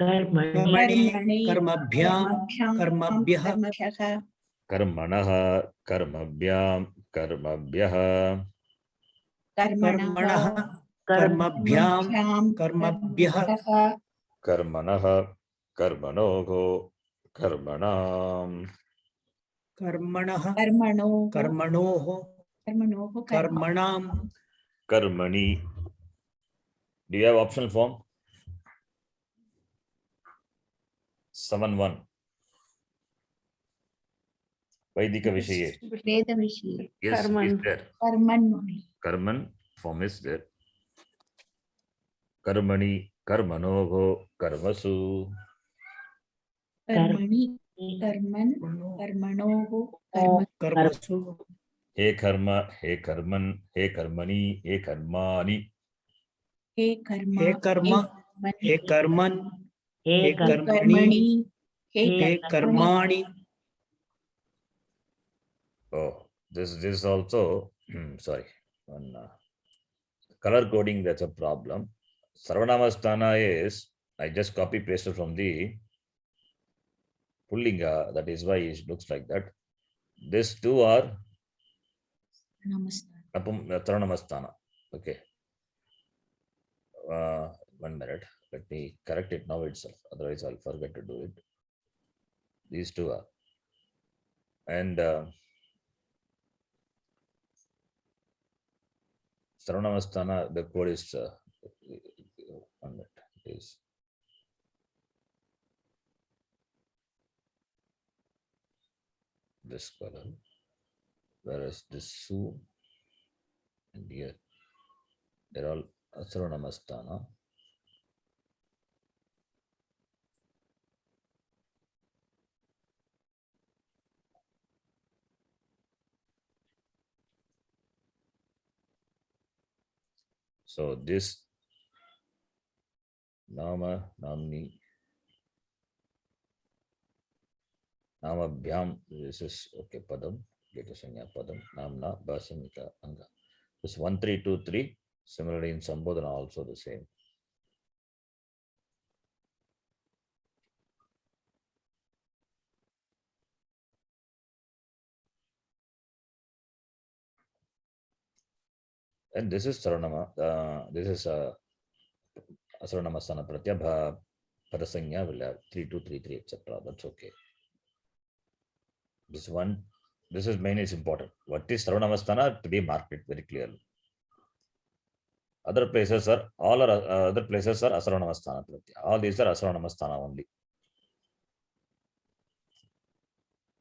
कर्मणि कर्मणि कर्मभ्यां कर्मभ्यः कर्मणः कर्मभ्यां कर्मभ्यः कर्मणः कर्मभ्यां कर्मभ्यः कर्मणः कर्मणोः कर्मणाम् कर्मणः कर्मणोः कर्मणोः कर्मणां कर्मणि. Do you have optional form? 7-1. Vaidika Vishaye. वेदविषये Yes, is there. कर्मणि Karman form is there. Karmani, karmanoho, karmasu. कर्मणि कर्मन् कर्मणोः कर्म कर्मसु He karma, he karman, he karmani, he karmani. हे कर्म हे कर्म हे कर्मन् हे हे कर्मणि कर्मणि हे हे कर्माणि. Oh, this is also sorry. One color coding, that's a problem. Sarvanamasthana is, I just copy pasted from the Pullinga, that is why it looks like that. These two are नमस्ते Sarvanamasthana. Okay. 1 minute. Let me correct it now itself. Otherwise, I'll forget to do it. These two are. And Sarvanamasthana, the code is 1 minute. It is this color, whereas this Su and here, they're all Sarvanamasthana. So this Nama, Namni, Namabhyam, this is okay, Padam, Getasanya Padam, Namna, Basanika Anga. This 1323, similarly in Sambodhana also the same. And this is Saranama, this is Asaranamasthana Pratyabha, Parasanya will have 3233, etc. That's okay. This one, this is main is important. What is Sarvanamasthana to be marked it very clearly. Other places are all are other places are Asaranamasthana Pratya. All these are Asaranamasthana only.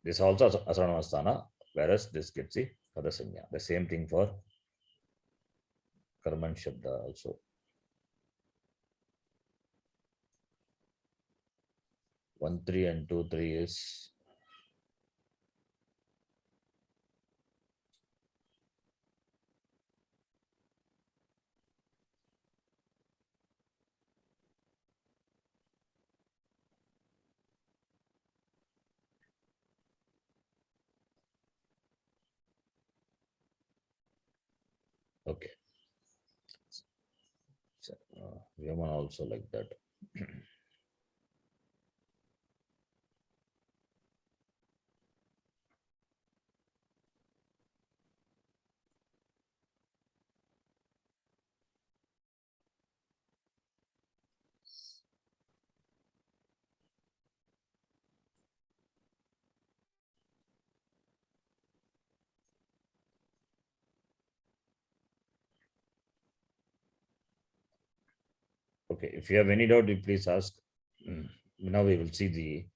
This also Asaranamasthana, whereas this gets the Parasanya. The same thing for Karman Shabda also. 1, 3 and 2, 3 is okay. So, Yaman also like that. Okay, if you have any doubt, you please ask. Now we will see the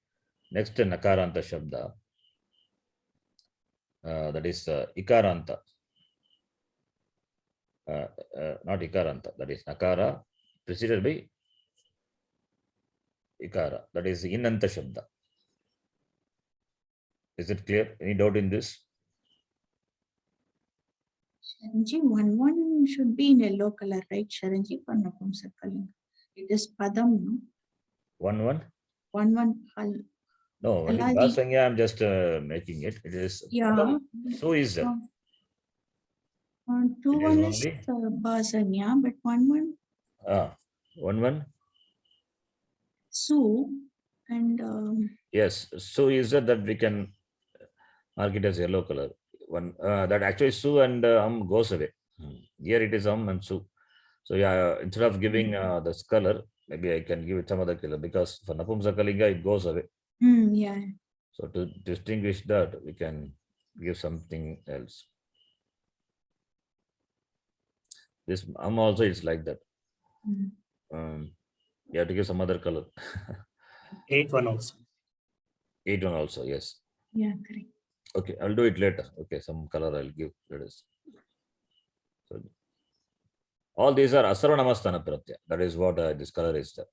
next Nakaranta Shabda. That is Ikaranta. Not Ikaranta, that is Nakara preceded by Ikara. That is Inanta Shabda. Is it clear? Any doubt in this? Sharanji, 1 should be in yellow color, right? Sharanji, for Napumsakalinga. It is Padam, no? 1-1? 1 No, only Aladi. Basanya, I'm just making it. It is Yeah. Padam. So is there. 2 It is 1 is only Basanya, but 1 1 1-1. Su and Yes, so is that we can mark it as yellow color. One that actually su and goes away. Here it is and su. So yeah, instead of giving this color, maybe I can give it some other color because for Napumsakalinga it goes away. yeah. So to distinguish that, we can give something else. This also is like that. Mm. You have to give some other color. 8-1 also. 8-1 also, yes. Yeah, correct. Okay, I'll do it later. Okay, some color I'll give. Let us. So all these are Asarvanamastana Pratyaya. That is what this color is there.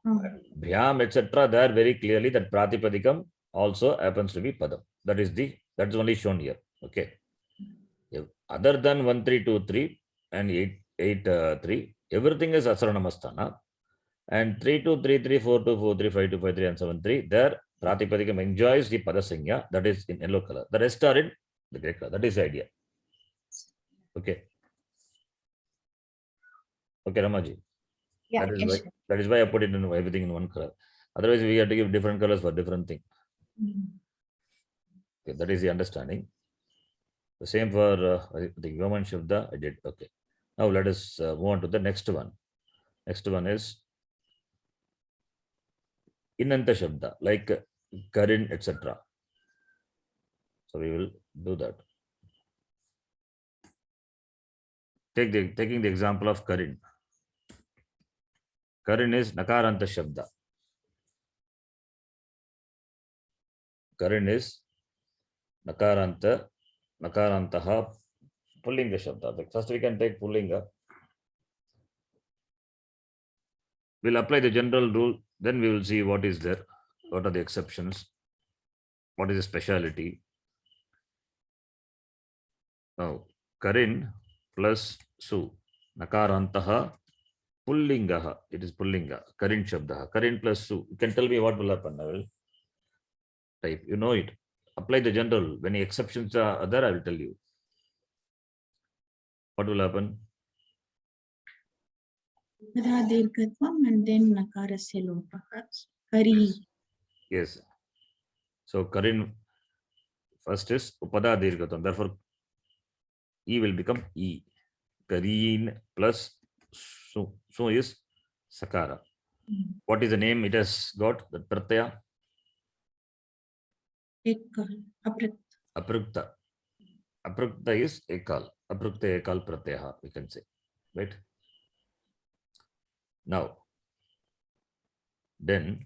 Oh, Bhyam, etc. There very clearly that Pratipadikam also happens to be Padam. That's only shown here. Okay. If other than 1, 3, 2, 3 and 8, 3, everything is Asarvanamastana. And 3, 2, 3, 3, 4, 2, 4, 3, 5, 2, 5, 3, and 7, 3. There, Pratipadikam enjoys the Padasanya, that is in yellow color. The rest are in the gray color. That is the idea. Okay. Okay, Ramaji. yeah, That is yes, why sir. that is why I put it in everything in one color. Otherwise, we have to give different colors for different thing. Okay, that is the understanding. The same for the Vaman Shabda, I did. Okay. Now let us move on to the next one. Next one is Inanta Shabda, like Karin, etc. So we will do that. Taking the example of Karin. Karin is Nakaranta Shabda. Karin is Nakarantaha Pullinga Shabda. First we can take Pullinga. We'll apply the general rule, then we will see what is there, what are the exceptions, what is the speciality. Now, Karin plus Su, Nakarantaha, Pullingaha, it is Pullinga, Karin Shabdaha, Karin plus Su. You can tell me what will happen, I will type, you know it. Apply the general, when the exceptions are there, I will tell you. What will happen? Upada Dirghatvam and then Nakarasya Lopaha. Kari. Yes. So Karin first is Upada Dirghatam. Therefore, E will become E. Karin plus Su. Su is Sakara. What is the name it has got? The Pratyaya? Ekal. Aprat. Aprukta. Aprukta is Ekal. Aprukta Ekal Pratyaha, we can say. Right? Now, then,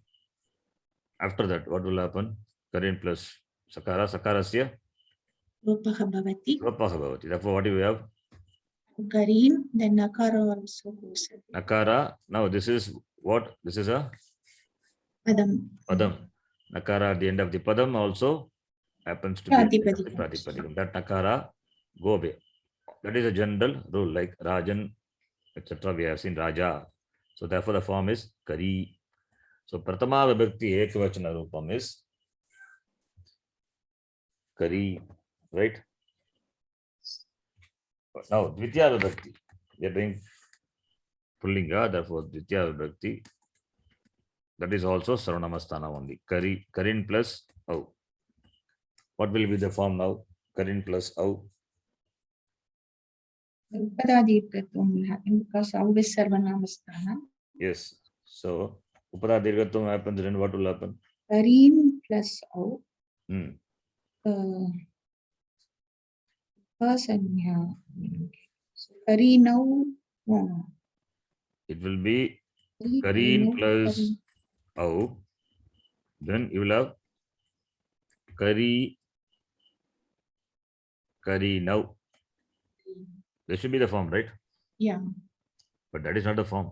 after that, what will happen? Karin plus Sakara. Sakarasya Lopaha Bhavati. Lopaha Bhavati. Therefore, what do we have? Karim, then Nakara also goes. Nakara. Now, this is what? This is a Padam. Padam. Nakara at the end of the Padam also happens to be at the end of the Pratipadikam. That Nakara go away. That is a general rule, like Rajan, etc. We have seen Raja. So therefore the form is Kari. So Pratama Vibhakti Ekavachana Rupam is Kari, right? Now Dvitiya Vibhakti. We are doing Pullinga, therefore Dvitiya Vibhakti. That is also Sarvanamasthana only. Kari, Karin plus Au. What will be the form now? Karin plus Au. Upada Dirghatvam will happen because always Sarvanamasthana. Yes. So Upada Dirghatam happens, then what will happen? Karim plus Au. Hmm. Person, yeah. Kari now. It will be Karin plus Au. Then you will have Kari now. This should be the form, right? Yeah, But that is not the form.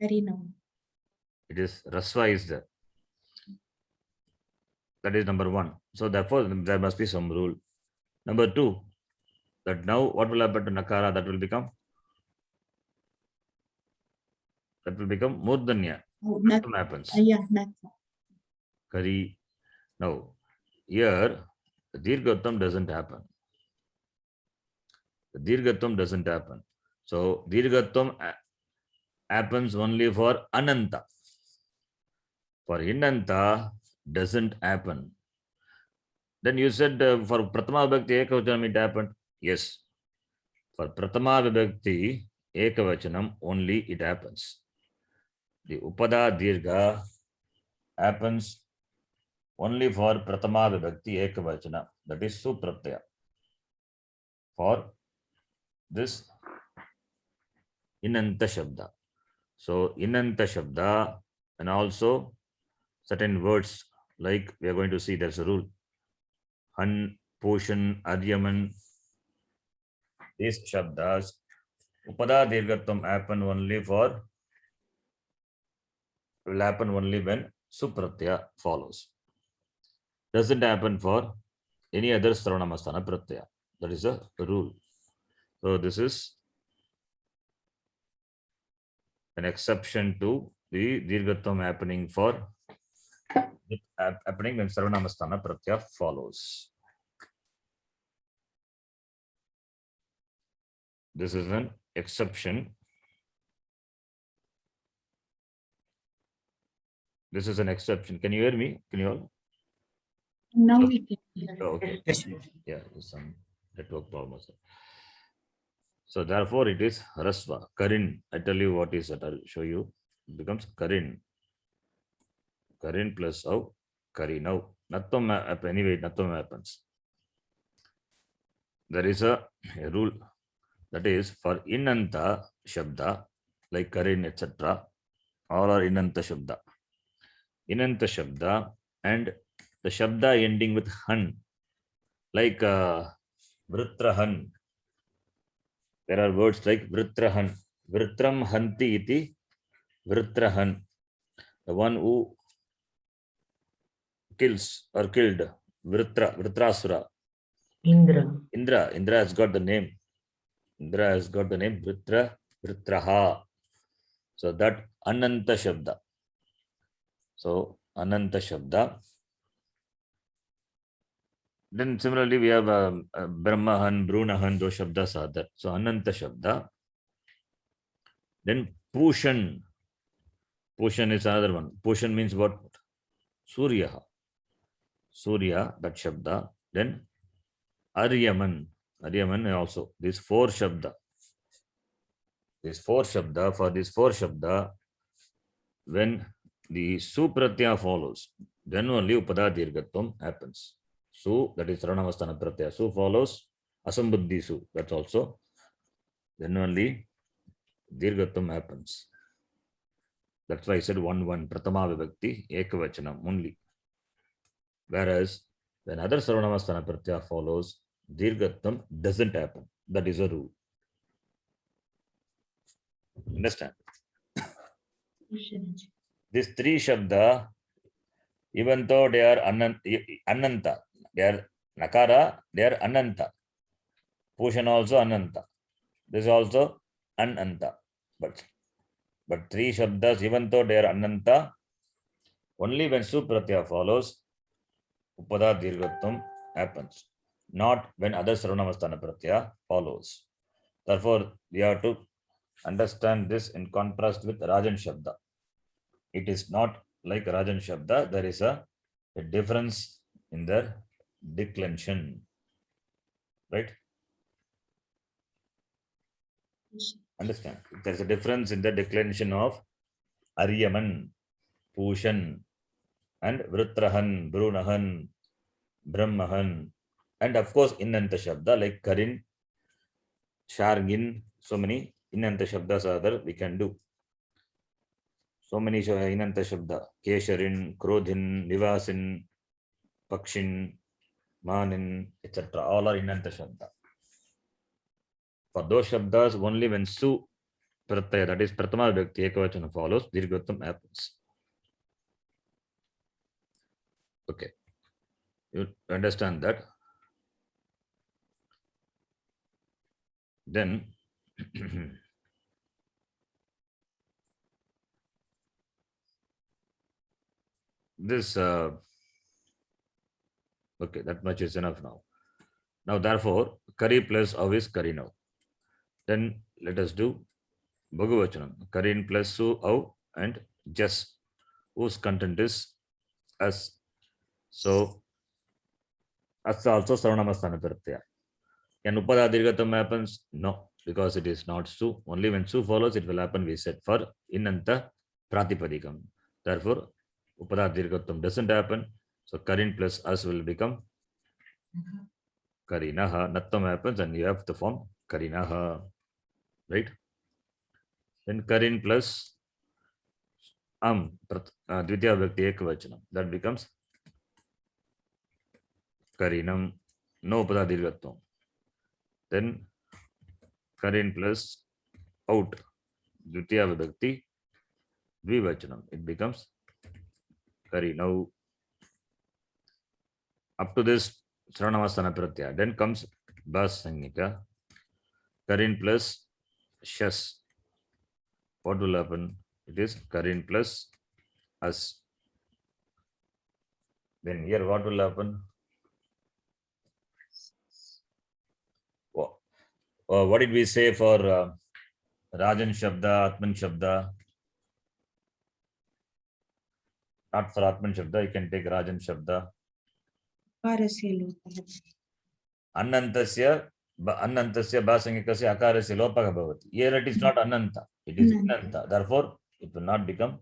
Kari now. It is Rasva is there. That is number one. So therefore, there must be some rule. Number two, that now what will happen to Nakara? That will become Murdanya. Oh, What happens? yeah, not. Kari. Now, here, the Dirghatam doesn't happen. The Dirghatam doesn't happen. So, Dirghatam happens only for Ananta. For inanta doesn't happen. Then you said for Pratama Vibhakti Ekavachanam it happened. Yes. For Pratama Vibhakti Ekavachanam only it happens. The Upada Dirgha happens only for Pratama Vibhakti Ekavachana. That is Supratyaya. For this Inanta Shabda. So Inanta Shabda and also certain words like we are going to see there's a rule. Han, Poshan, Adyaman. These Shabdas, Upada Dirghatvam will happen only when Supratyaya follows. Doesn't happen for any other Sarvanamasthana Pratyaya. That is a rule. So this is an exception to the Dirghatvam happening happening when Sarvanamasthana Pratyaya follows. This is an exception. This is an exception. Can you hear me? Can you all? Now we can hear. Oh, okay. Yes. Yeah, there's some network problems. So therefore it is Rasva. Karin. I tell you what is that. I'll show you. It becomes Karin. Karin plus Au. Karinau. Natvam anyway, Natvam happens. There is a rule that is for Inanta Shabda, like Karin, etc. All are Inanta Shabda. Inanta Shabda and the Shabda ending with Han, like Vritrahan. There are words like Vritrahan. Vritram Hanti iti Vritrahan. The one who kills or killed Vritrasura. Indra. Indra has got the name. Indra has got the name Vritraha. So that Ananta Shabda. So Ananta Shabda. Then similarly we have Brahmahan, Brunahan, those Shabdas are there. So Ananta Shabda. Then Pushan. Pushan is another one. Pushan means what? Surya. Surya, that Shabda. Then Aryaman. Aryaman also. These four Shabda. For these four Shabda, when the Supratyaya follows, then only Upada Dirghatvam happens. Su, that is Sarvanamasthana Pratyaya. Su follows Asambuddhi Su. That's also. Then only Dirghatvam happens. That's why I said 1-1. Pratama Vibhakti Ekavachanam only. Whereas when other Sarvanamasthana Pratyaya follows, Dirghatvam doesn't happen. That is a rule. Understand? These three Shabda, even though they are Ananta, they are Nakara, they are Ananta. Pushan also Ananta. This is also Ananta. But three Shabdas, even though they are Ananta, only when Supratyaya follows, Upada Dirghatvam happens. Not when other Sarvanamasthana Pratyaya follows. Therefore, we have to understand this in contrast with Rajan Shabda. It is not like Rajan Shabda. There is a difference in their declension. Right? Understand? There is a difference in the declension of Aryaman, Pushan, and Vritrahan, Brunahan, Brahmahan, and of course Inanta Shabda like Karin, Shargin, so many Inanta Shabdas are there we can do. So many Inanta Shabda, Kesharin, Krodhin, Nivasin, Pakshin, Manin, etc. All are Inanta Shabda. For those Shabdas, only when Su Pratyaya, that is Pratama Vibhakti Ekavachana follows, Dirghatvam happens. Okay. You understand that? Then this okay, that much is enough now. Now therefore Kari plus Av is Kari now. Then let us do Bhagavachanam. Karin plus Su Av and Jas. whose content is as. So as also Sarvanamasthana Pratyaya. Can Upada Dirghatam happens? No, because it is not Su. Only when Su follows, it will happen, we said, for Inanta Pratipadikam. Therefore, Upada Dirghatam doesn't happen. So Karin plus As will become Karinaha. Nattam happens and you have the form Karinaha. Right? Then Karin plus Dvitiya Vibhakti Ekavachanam. That becomes Karinam. No Upada Dirghatam. Then Karin plus out. Dvitiya Vibhakti Dvivachanam. It becomes Karinau. Up to this Sarvanamasthana Pratyaya. Then comes Bas Sangika. Karin plus Shas. What will happen? It is Karin plus As. Then here what will happen? What did we say for Rajan Shabda, Atman Shabda? Not for Atman Shabda, you can take Rajan Shabda. Akarasya lopah. Anantasya Basangikasya Akarasya Lopaka Bhavati. Here it is not Ananta, it is Inanta. Therefore, it will not become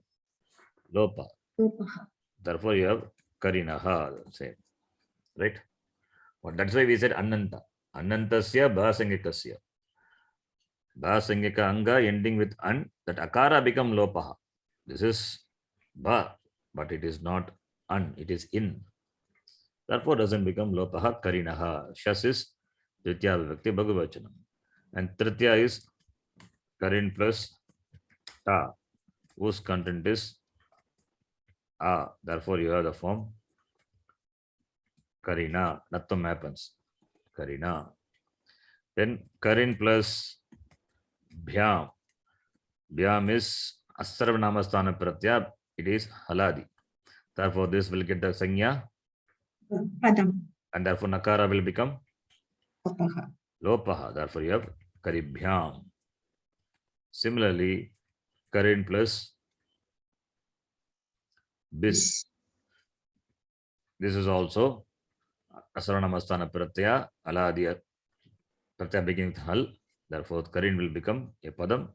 Lopa. Lopah. Therefore, you have Karinaha, same. Right? But that's why we said Ananta. Anantasya Basangikasya. Basangika Anga ending with An, that Akara become Lopaha. This is Ba, but it is not An, it is In. Therefore, doesn't become Lopaha. Karinaha. Shas is Dvitiya Vibhakti Bhagavachanam. And Tritya is Karin plus Ta, whose content is A. Therefore, you have the form Karina. Nattam happens. Karina. Then Karin plus Bhyam. Bhyam is Asarvanamasthana Pratyaya. It is Haladi. Therefore, this will get the Sanya. Padam. And therefore, Nakara will become Lopaha. Lopaha. Therefore, you have Karibhyam. Similarly, Karin plus Bis. This is also Asarvanamasthana Pratyaya. Aladi Pratyaya beginning with Hal. Therefore, Karin will become a Padam.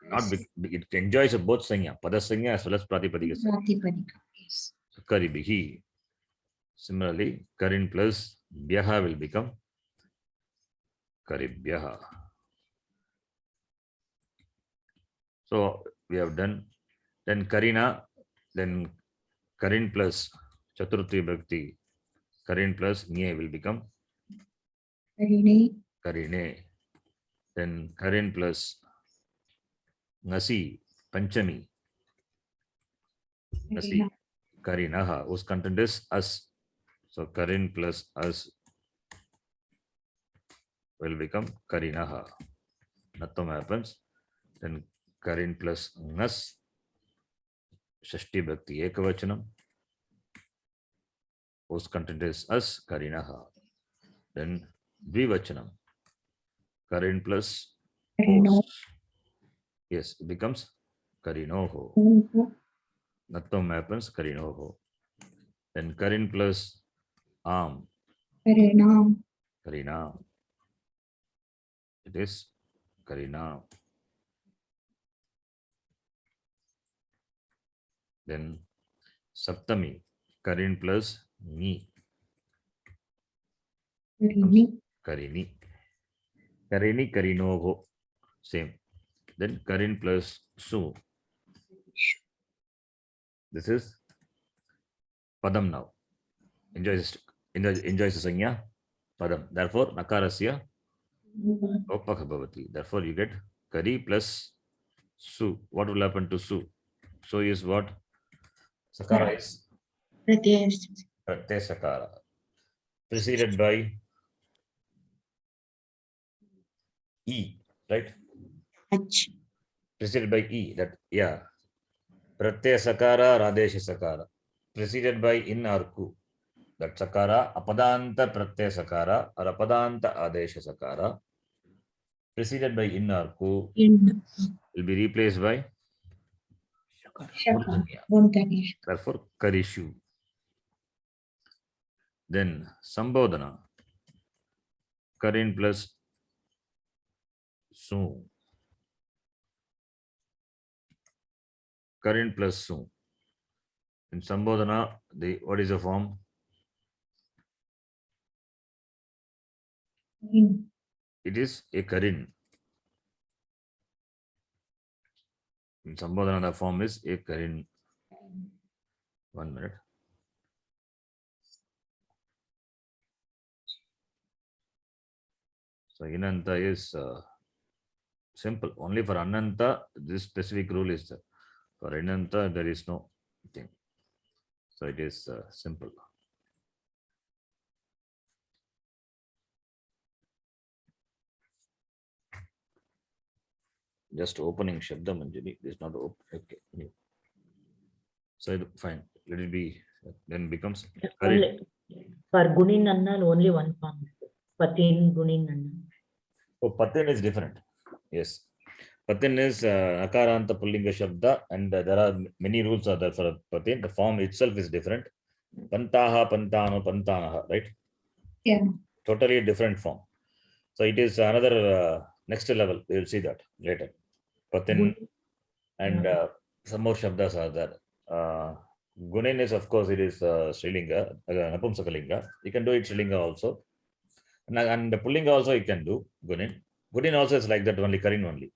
Not it enjoys both Sanya, Pada Sanya as well as Pratipadika Sanya. Pratipadika. Yes. So, Karibihi. Similarly, Karin plus Byaha will become Karibhyaha. So we have done. Then Karina, then Karin plus Chaturthi Bhakti, Karin plus Nye will become Karine. Karine. Then Karin plus Ngasi, Panchami, Ngasi, Karinaha, whose content is As. So Karin plus As will become Karinaha. Nattam happens. Then Karin plus Ngas, Shashti Bhakti Ekavachanam, whose content is As, Karinaha. Then Dvivachanam, Karin plus Karino. Os. Yes, it becomes Karinoho. Nattam happens, Karinoho. Then Karin plus Am, Karinam. Karina. It is Karina. Then Saptami, Karin plus Ni, Karini. Karini. Karini, Karinoho. Same. Then Karin plus Su. This is Padam now. Enjoys the Sanya. Padam. Therefore, Nakarasya Lopaka Bhavati. Therefore, you get Kari plus Su. What will happen to Su? Su is what? Sakara is Pratyaya. Pratyaya Sakara. Preceded by E, right? Ach. Preceded by E. That, yeah. Pratyaya Sakara, Radesha Sakara. Preceded by In or Ku. That Sakara, Apadanta Pratyaya Sakara or Apadanta Adesha Sakara. Preceded by In or Ku In. will be replaced by Shaka. Murdanya. Murdanya. Therefore, Karishu. Then Sambodhana. Karin plus Su. Karin plus Su. In Sambodhana, what is the form? It is a Karin. In Sambodhana, the form is a Karin. 1 minute. So Inanta is simple. Only for Ananta, this specific rule is there. For Inanta, there is no thing. So it is simple. Just opening Shabda Manjari is not open. Okay. So fine. Let it be. Then becomes Karin. Only for Gunin Anna, only one form. Patin Gunin Anna. Oh, Patin is different. Yes. Patin is Akaranta Pullinga Shabda, and there are many rules are there for Patin. The form itself is different. Pantaha, Pantano, Pantanaha, right? Yeah. Totally different form. So it is another next level. We will see that later. Patin and some more Shabdas are there. Gunin is, of course, it is Srilinga, Napumsakalinga. You can do it Srilinga also. And the Pullinga also you can do Gunin. Gunin also is like that, only Karin only.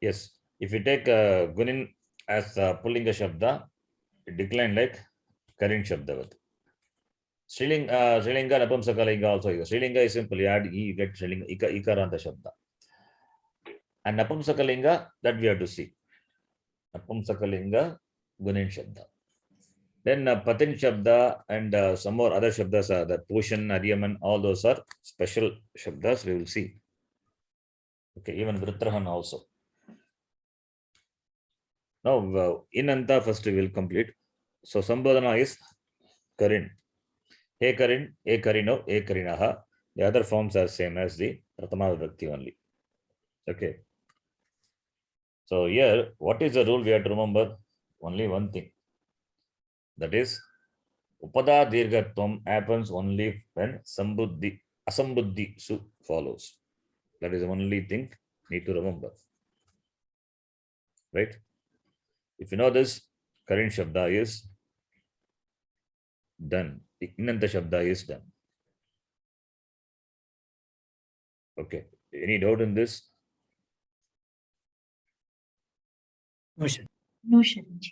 Yes, if you take Gunin as Pullinga Shabda, it decline like Karin Shabda. Srilinga, Napumsakalinga also. Srilinga is simple, you add E, you get Srilinga, Ikaranta Shabda. And Napumsakalinga, that we have to see. Napumsakalinga, Gunin Shabda. Then Patin Shabda and some more other Shabdas are the Pushan, Aryaman, all those are special Shabdas we will see. Okay, even Vritrahan also. Now, Inanta first we will complete. So, Sambodhana is Karin. Hey Karin, Hey Karino, Hey Karinaha. The other forms are same as the Pratama Vibhakti only. Okay. So, here, what is the rule we have to remember? Only one thing. That is, Upada Dirgatvam happens only when Sambuddhi, Asambuddhi Su follows. That is the only thing need to remember. Right? If you know this, Karin Shabda is done. Inanta Shabda is done. Okay. Any doubt in this? No, sir. No, Sharanji.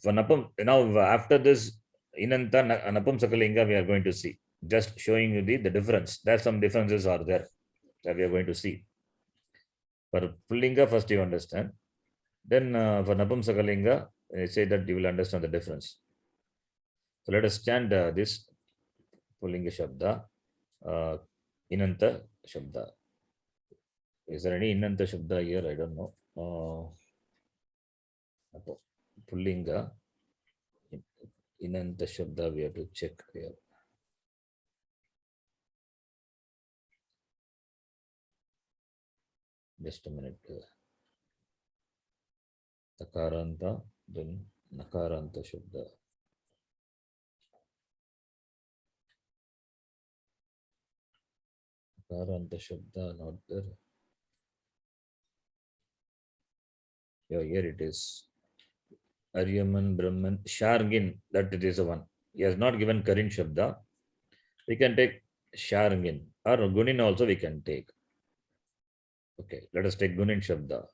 For Napam, now after this Inanta Napam Sakalinga, we are going to see. Just showing you the difference. There's some differences are there that we are going to see. For Pullinga, first you understand. Then for Napam Sakalinga, I say that you will understand the difference. So let us chant this Pullinga Shabda, Inanta Shabda. Is there any Inanta Shabda here? I don't know. Pullinga, Inanta Shabda, we have to check here. Just a minute. Takaranta, then Nakaranta Shabda. Nakaranta Shabda, not there. Yeah, here it is. Aryaman, Brahman, Shargin, that it is the one. He has not given Karin Shabda. We can take Shargin or Gunin also we can take. Okay, let us take Gunin Shabda.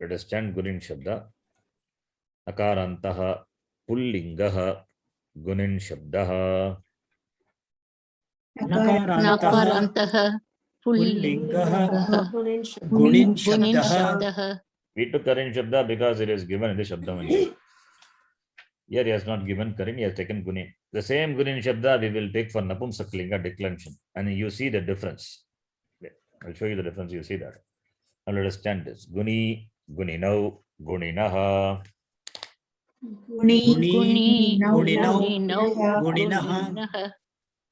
Let us chant Gunin Shabda. Akarantaha Pullingaha Gunin Shabdaha. Nakarantaha Pullingaha Pullingaha Gunin Gunin Shabdaha. Shabdaha. We took Karin Shabda because it is given in the Shabda Manjari. Here he has not given Karin, he has taken Gunin. The same Gunin Shabda we will take for Napumsakalinga declension. And you see the difference. I'll show you the difference, you see that. Now let us chant this. Guni, Guninau, Guninaha. Guni, Guninav, Guninav, Guninaha. Guninaha.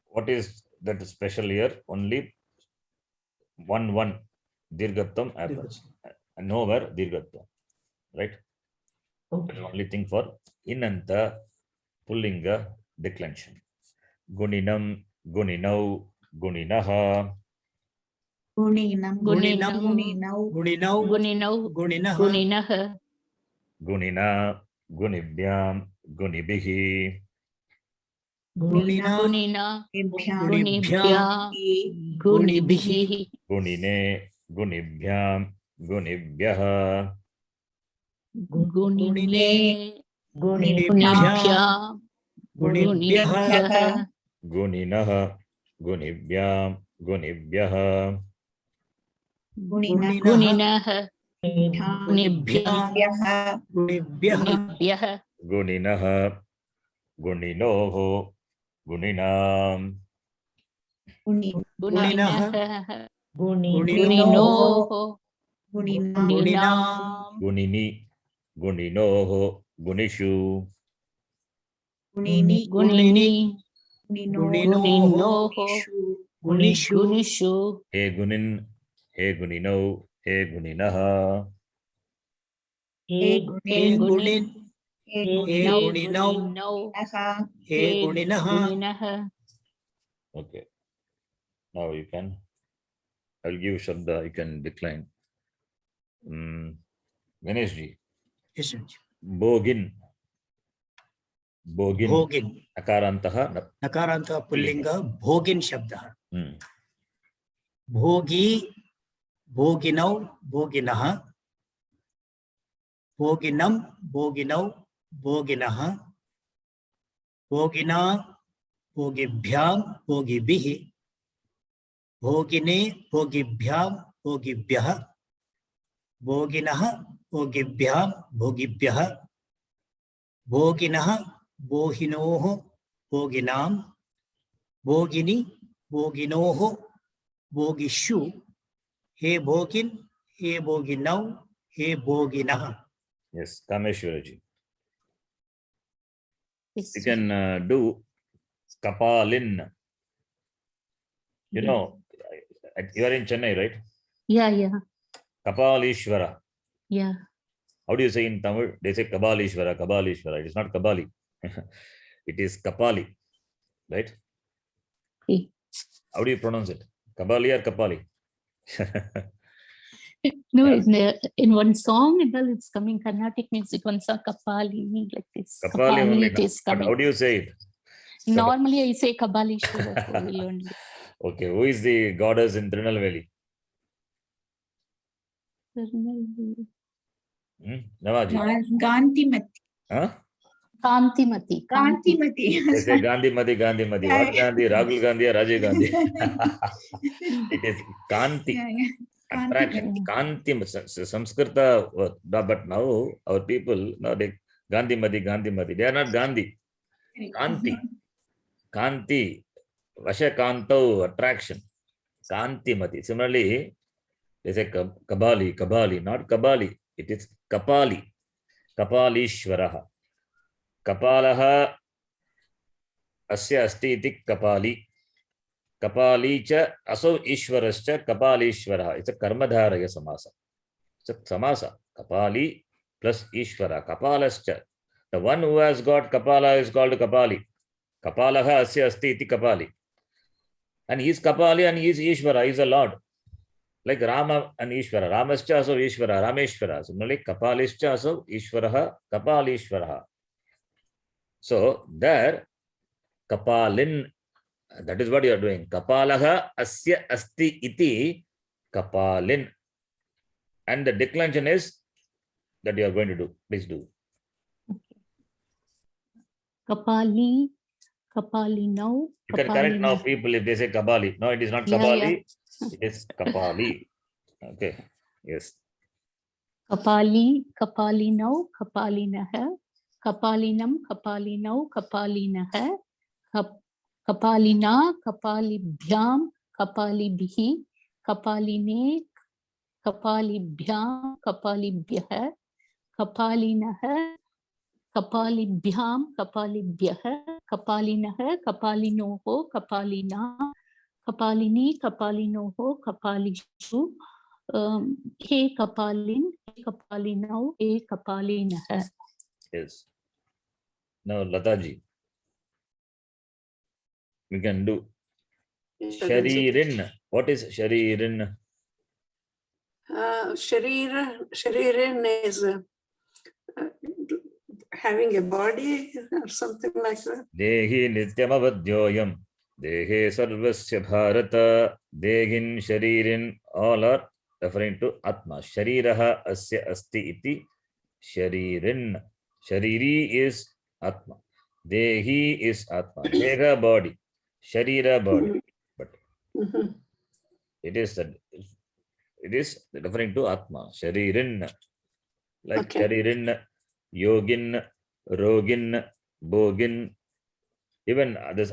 What is that special here? Only one Dirgattam happens. and nowhere dirghatva, right? Okay. Only thing for inanta pullinga declension. Guninam, guninau, guninaha, Guninam. Guninam. Guninau. Guninau. Guninau. Guninaha. Guninaha. gunina, gunibhyam, gunibihi, Gunina. Gunina. Ebhyam. Gunibhya. Gunibihi. gunine, gunibhyam, gunibhyaha, Gunine. Guni. Gunibhya. Gunibhyaha. Gunibhyaha. guninaha, gunibhyam, gunibhyaha, Gunina. Guninaha. Ebhyam. Gunibhya. Gunibhyaha. Gunibhyaha. guninaha, guninoho, guninam, Gunin. Guninaha. Guni. Guninoho. Guninam. Guninam. gunini, guninoho, gunishu, Gunini. Gunini. Gunino. Guninoho. Gunishu. Gunishu. he gunin, he gunino, he guninaha, He. He gunin. He Gunau. guninau. Gunau. He guninaha. Guninaha. okay. Now you can, I'll give Shabda, you can decline. Ganesh ji, Yes, Ranji. Bogin, Bogin, Bhogin. Akarantaha, Nakaranta pullinga bhogin shabda. hmm. Bhogi, bhoginau, bhoginaha. Bhoginam, bhoginau, bhoginaha. Bhogina, bhogibhyam, bhogibihi. Bhogine, bhogibhyam, bhogibhyaha. Bhoginaha, bhogibhyam, bhogibhyaha. Bhoginaha, bhoginoho, bhoginam. Bhogini, bhoginoho, bhogishu. He bhogin, he bhoginau, he bhoginaha. Yes, Kameshwaraji. Yes. You can do Kapalin. You know, you are in Chennai, right? Yeah. Kapalishvara. Yeah. How do you say in Tamil? They say Kabalishvara, Kabalishvara. It is not Kabali. It is Kapali, right? Okay. How do you pronounce it? Kabali or Kapali? No, in one song, it's coming Carnatic music. One song Kapali, like this. Kapali only. it is But how coming. do you say it? Normally, I say Kabalishwara Kovil only. Okay, who is the goddess in Trinalveli? Navaji. Gandhimati. Huh? Kantimati. Gandhimati. They say Gandhimati, Gandhimati. What Gandhi? Rahul Gandhi or Rajiv Gandhi? It is Kanti. Attraction. Kanti, Samskrita word. But now our people, now they Gandhimati, Gandhimati. They are not Gandhi. Kanti. Kanti. Vashakanto, attraction. Kantimati. Similarly, they say Kabali, Kabali, not Kabali. It is Kapali. Kapalishvaraha. Kapalaha asya asti iti Kapali. Kapali cha aso ishvarascha Kapalishvaraha. It's a karmadharaya samasa. It's a samasa. Kapali plus Ishvara. Kapalascha. The one who has got Kapala is called Kapali. Kapalaha asya asti iti Kapali. And he is Kapali and he is Ishvara. He is a Lord. Like Rama and Ishvara. Ramascha aso Ishvara. Rameshvara. Similarly, Kapalischa aso Ishvaraha. Kapalishvaraha. So there, Kapalin, that is what you are doing. Kapalaha asya asti iti Kapalin. And the declension is that you are going to do. Please do. Kapali, Kapali now. You can correct now people if they say Kabali. No, it is not Yeah, Kabali. It is Kapali. Okay. Yes. Kapali, Kapali now, Kapali naha. Kapalinam, Kapali now, Kapali naha. Kapalina, Kapali bhyam, Kapali bihi. Kapaline, Kapali bhyam, Kapali bhyaha. Kapalinaha, Kapali bhyam, Kapali bhyaha. Kapalinaha, Kapalinoho, Kapalina. Kapalini, Kapalinoho, Kapalishu. He Kapalin, He Kapalinau, He Kapalinah. Yes. Now, Lataji, we can do Sharirin. What is Sharirin? Sharirin is having a body or something like that. Dehi Nityamavadyoyam. Dehe Sarvasya Bharata. Dehin Sharirin. All are referring to Atma. Shariraha Asya Asti Iti Sharirin. Shariri is Atma. Dehi is Atma. Deha body. Sharira body. But Mhm. it is referring to Atma. Sharirin. Like Okay. Sharirin, Yogin, Rogin, Bogin. Even others.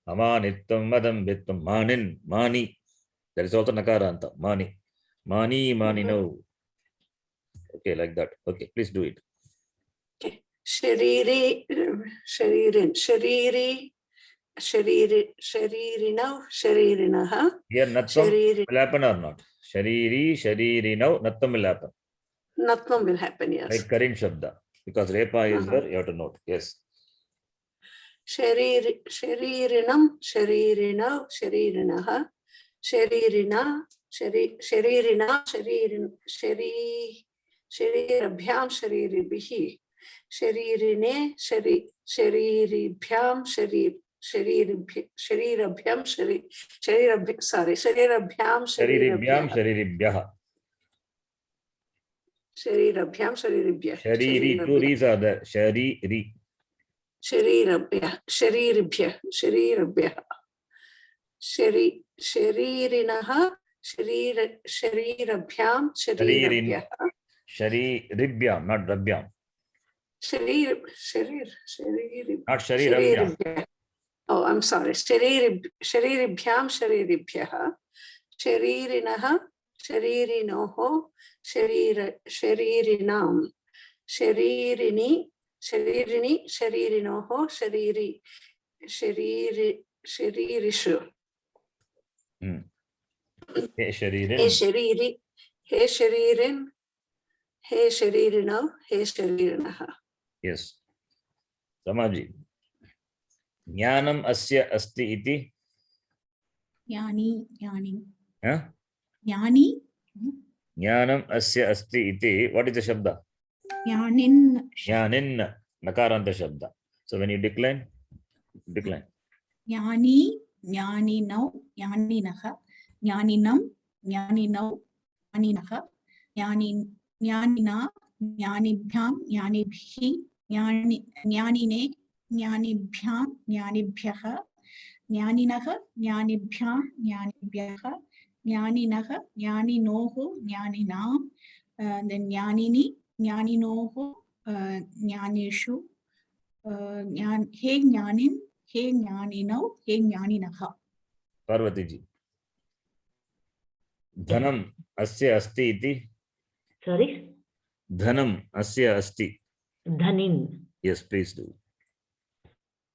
Amanittam, Madam Vittam, Manin, Mani. That is also Nakaranta. Mani. Mani, Mani, no. Okay, like that. Okay, please do it. Okay. Shariri, Sharirin, Shariri, Sharirinav, Sharirinaha, Here, Nattam Shariri, will happen or not? Shariri, Sharirinav, Nattam will happen. Natvam will happen, yes. Like Karin Shabda. Because Repa is there, you have to note. Yes. Sharirinam, Sharirinav, Sharirinaha, Sharirina, Sharirina, Sharirabhyam, Shariribhi, Sharirine, Shariribhyam, Sharirabhyam, Sharirabhyam, Shariribhyam, Shariribhyaha. Sharirabhyam, Shariribhyah, Shariri, two re's are there. Shariri. Sharirabhyah, Sharirabhyah, Sharirinaha, Sharirabhyam, Sharirin. Sharirabhyah, Shariribhyam, not Rabhyam. Sharir, Not Sharirabhyam. oh, I'm sorry. Shariribhyam, Shariribhyah, Sharirinaha, Sharirinoho, Sharirinam, Sharirini, Sharirinoho, Sharirishu. Hey, Sharirin. He Sharirin, He Sharirino, He Sharirinaha. Yes. Ramaji. Jnanam asya asti iti. Yani. Huh? Yani. Jnanam asya asti iti. What is the Shabda? Yanin. Jnanin. Nakaranta Shabda. So when you decline. Yani. Yaninau. Yaninaha. Yaninam. Yaninau. Yaninaha. Yanina. Yanibhyam. Yanibhi. Yanine. Yanibhyam. Yanibhyaha. Yaninaha. Yanibhyam. Yanibhyaha. Yaninaha. Yaninoho. Yaninam. Then Yanini. Yaninoho. Yanishu. He Jnanin. He Jnaninau. He Jnaninaha. Parvati ji. Dhanam asya asti iti. Sorry, Dhanam asya asti. Dhanin. Yes, please do.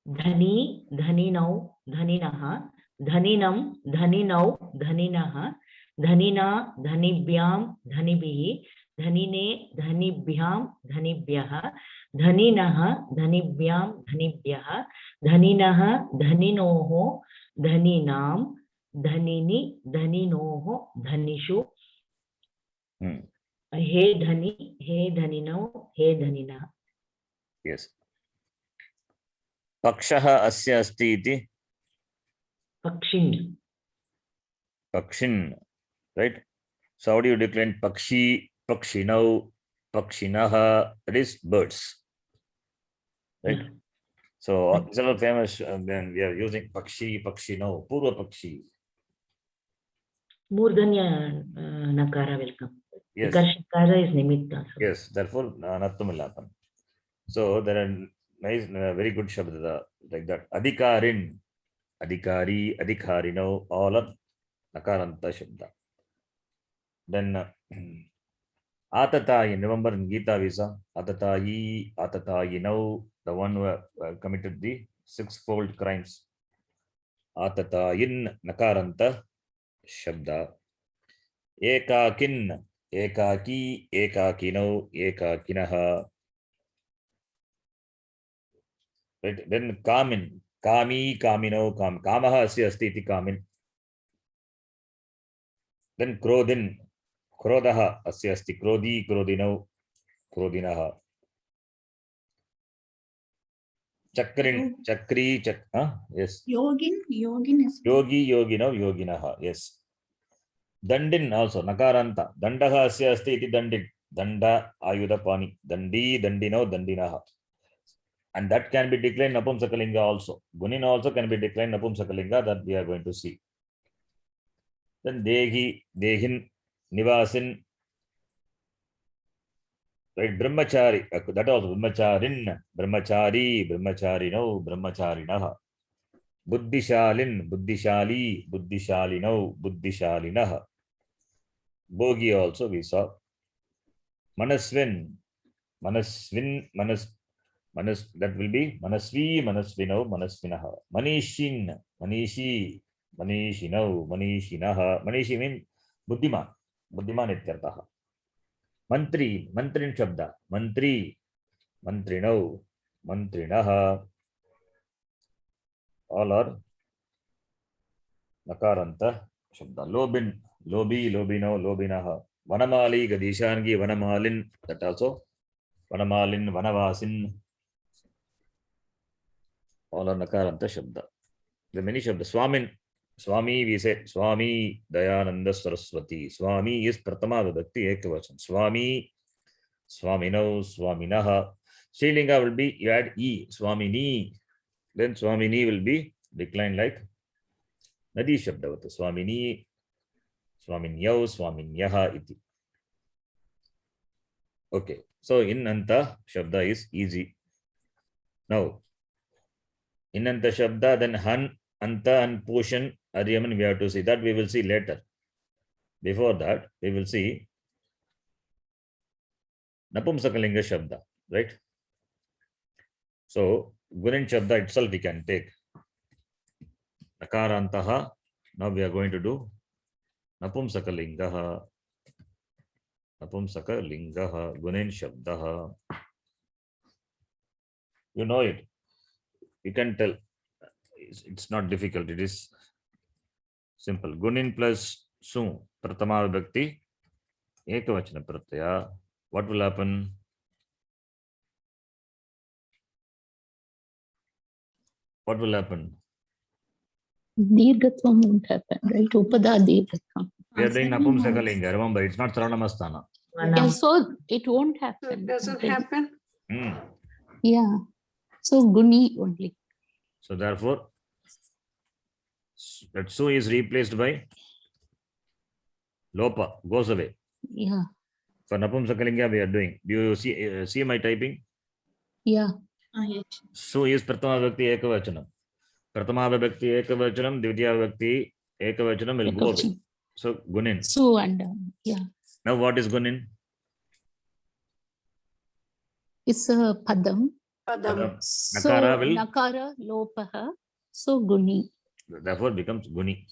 Dhani, Dhaninau, Dhaninaha, Dhaninam, Dhaninau, Dhaninaha, Dhanina, Dhanibhyam, Dhanibhi, Dhanine, Dhanibhyam, Dhanibhyaha, Dhaninaha, Dhanibhyam, Dhanibhyaha, Dhaninaha, Dhaninoho, Dhaninam, Dhanini, Dhaninoho, Dhanishu. He Dhani, He Dhaninau, He Dhanina. Yes. Pakshaha asya asti iti. Pakshin. Pakshin. Right? So how do you decline Pakshi, Pakshinau, Pakshinaha? That is birds. Right? Yeah. So several famous, then we are using Pakshi, Pakshino, Purva Pakshi. Murdhanya Nakara will come. Yes. Because Shakara is Nimitta. So. Yes, therefore Nattam will happen. So there are nice, very good Shabda like that. Adhikarin, Adhikari, Adhikarino, all are Nakaranta Shabda. Then Atatayi, remember in Gita Visa, Atatayi, Atatayino, the one who committed the sixfold crimes. Atatayin Nakaranta Shabda. Ekakin, ekaki, ekakino, ekakinah. Right? Then kamin, kami, kamino, kamaha asya asti iti kamin. Then krodin, krodaha asya asti krodi, krodino, krodinaha. Chakrin, chakri, yes. Yogin is. Yogi, yogino, yoginaha, yes. Dandin also, nakaranta. Dandaha asya asti iti dandin. Danda, ayuda pani. Dandi, dandino, dandinaha. And that can be declined Napumsakalinga also. Gunin also can be declined Napumsakalinga, that we are going to see. Then Dehi, Dehin, Nivasin, right? Brahmachari, that also Brahmacharin, Brahmachari, Brahmacharino, Brahmacharinaha. Buddhishalin, Buddhishali, Buddhishalino, Buddhishalinaha. Bogi also we saw. Manaswin, Manaswin, Manas, that will be Manasvi, Manasvino, Manasvinaha. Manishin, Manishi, Manishino, Manishinaha. Manishi means Buddhiman, Buddhiman ityartaha. Mantri, Mantrin Shabda, Mantri, Mantrino, Mantrinaha. All are Nakaranta Shabda. Lobin, Lobi, Lobino, Lobinaha. Vanamali, Gadishangi, Vanamalin, that also. Vanamalin, Vanavasin. All are Nakaranta Shabda. The many Shabda. Swamin, Swami, we say Swami Dayananda Saraswati. Swami is Pratama Vibhakti Ekavachan. Swami, Swamino, Swaminaha. Srilinga will be, you add E, Swamini. Then Swamini will be declined like Nadi Shabdavata. Swamini, Swaminyau, Swaminyaha iti. Okay. So in Anta Shabda is easy. Now, in Anta Shabda, then Han, Anta and Pushan, Aryaman, we have to see. That we will see later. Before that, we will see Napumsakalinga Shabda, right? So, Gunin Shabda itself we can take. Nakarantaha. Now we are going to do Napumsakalingaha. Napumsakalingaha. Gunin Shabdaha. You know it. You can tell. It's not difficult. It is simple. Gunin plus Su. Pratama Vibhakti. Ekavachana Pratyaya. What will happen? What will happen? Dirghatvam won't happen, right? Upada Dirghatvam. We are doing Napumsakalinga. Remember, it's not Saravanamastana. Yeah, Vanam. so it won't So happen. it doesn't already. happen. Yeah. So Guni only. So therefore, that Su is replaced by Lopa, goes away. Yeah. For Napumsakalinga we are doing. Do you see my typing? Yeah. Yes. Su is Pratama Vibhakti Ekavachanam. Pratama Vibhakti Ekavachanam, Dvitiya Vibhakti Ekavachanam will go away. So Gunin. So and yeah. Now what is Gunin? It's a Padam. Padam. So Nakara will- Nakara Lopaha. So Guni. Therefore becomes Guni.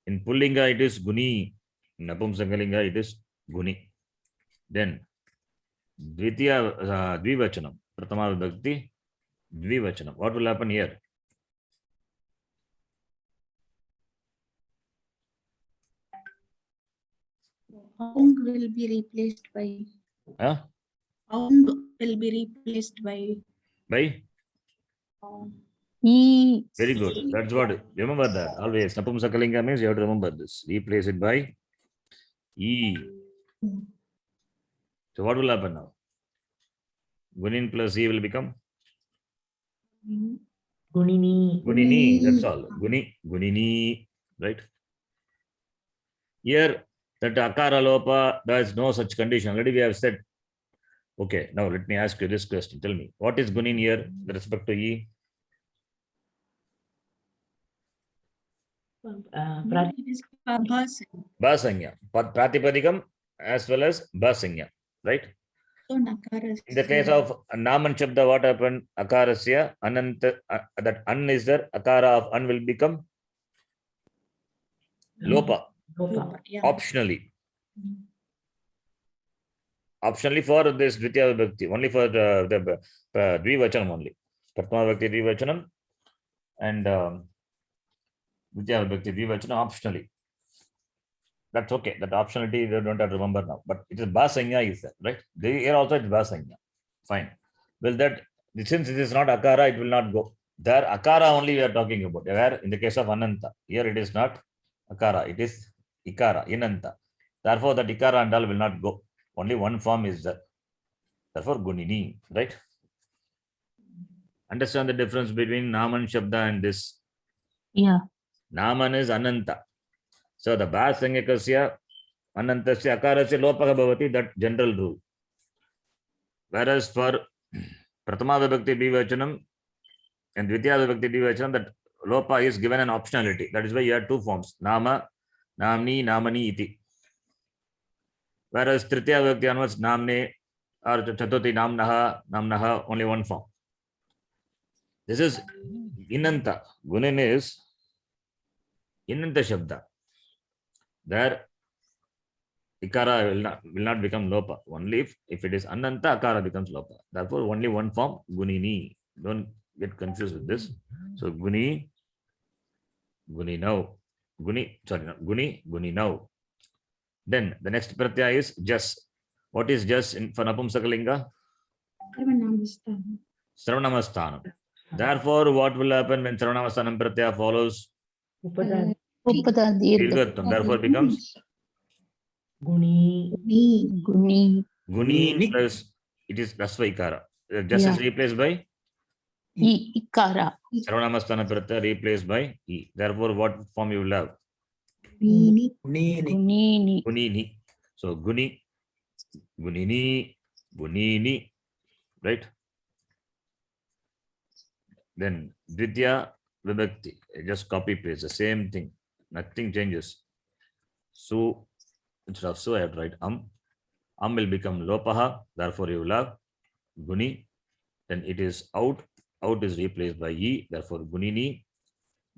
In Pullinga it is Guni. In Napumsakalinga it is Guni. Then Dvitiya Dvivachanam. Pratama Vibhakti Dvivachanam. What will happen here? Aung will be replaced by. Huh? Aung will be replaced by. By? E. Very good. That's what. Remember that. Always. Napumsakalinga means you have to remember this. Replace it by E. So what will happen now? Gunin plus E will become Gunini. Gunini. That's all. Gunini. Right? Here, that Akara Lopa, there is no such condition. Already we have said. Okay, now let me ask you this question. Tell me, what is Gunin here with respect to E? It is Prabhas. Basanya. Pratipadikam as well as Basanya. Right? So Nakara. In the case of Naman Shabda, what happened? Akarasya, Ananta, that An is there, Akara of An will become Lopa. Lopa. Yeah. Optionally. Mm. Optionally for this Dvitiya Vibhakti, only for the Dvivachanam only. Prathama Vibhakti Dvivachanam and Dvitiya Vibhakti Dvivachanam optionally. That's okay. That optionality they don't have to remember now. But it is Basanya is that, right? Here also it's Basanya. Fine. Well, that since it is not Akara, it will not go. There Akara only we are talking about. Where in the case of Ananta, here it is not Akara, it is Ikara, Inanta. Therefore, that Ikara and all will not go. Only one form is there. Therefore, Gunini, right? Understand the difference between Naman Shabda and this. Yeah. Naman is Ananta. So the Basanyakasya Anantasya Akarasya Lopaka Bhavati, that general rule. Whereas for Prathama Vibhakti Dvivachanam and Dvitiya Vibhakti Dvivachanam, that Lopa is given an optionality. That is why you have two forms. Nama, Namni, Namani iti. Whereas Tritiya Vibhakti onwards, Namne or Chaturthi Namnaha, Namnaha, only one form. This is Inanta. Gunin is Inanta Shabda. There Ikara will not become Lopa. Only if it is Ananta, Akara becomes Lopa. Therefore, only one form, Gunini. Don't get confused with this. So Guni, Guni now. Guni, sorry, not Guni, Guni now. Then the next pratyaya is Jas. What is Jas for Napumsakalinga? Sarvanamasthanam. Sarvanamasthana. Therefore, what will happen when Sarvanamasthana pratyaya follows? Upada. Upada Dirgha. Dirghattvam. Therefore, becomes Guni. Guni. Guni. Guni Guni. plus it is Rasva Ikara. Jas is replaced by Ikara. Sarvanamasthana pratyaya replaced by E. Therefore, what form you will have? Guni. Gunini. Gunini. Gunini. So Guni, Gunini, Gunini, right? Then Dvitiya Vibhakti, just copy paste the same thing, nothing changes. Su, instead of Su, I have to write Am will become Lopaha, therefore you will have Guni. Then it is out is replaced by E, therefore Gunini.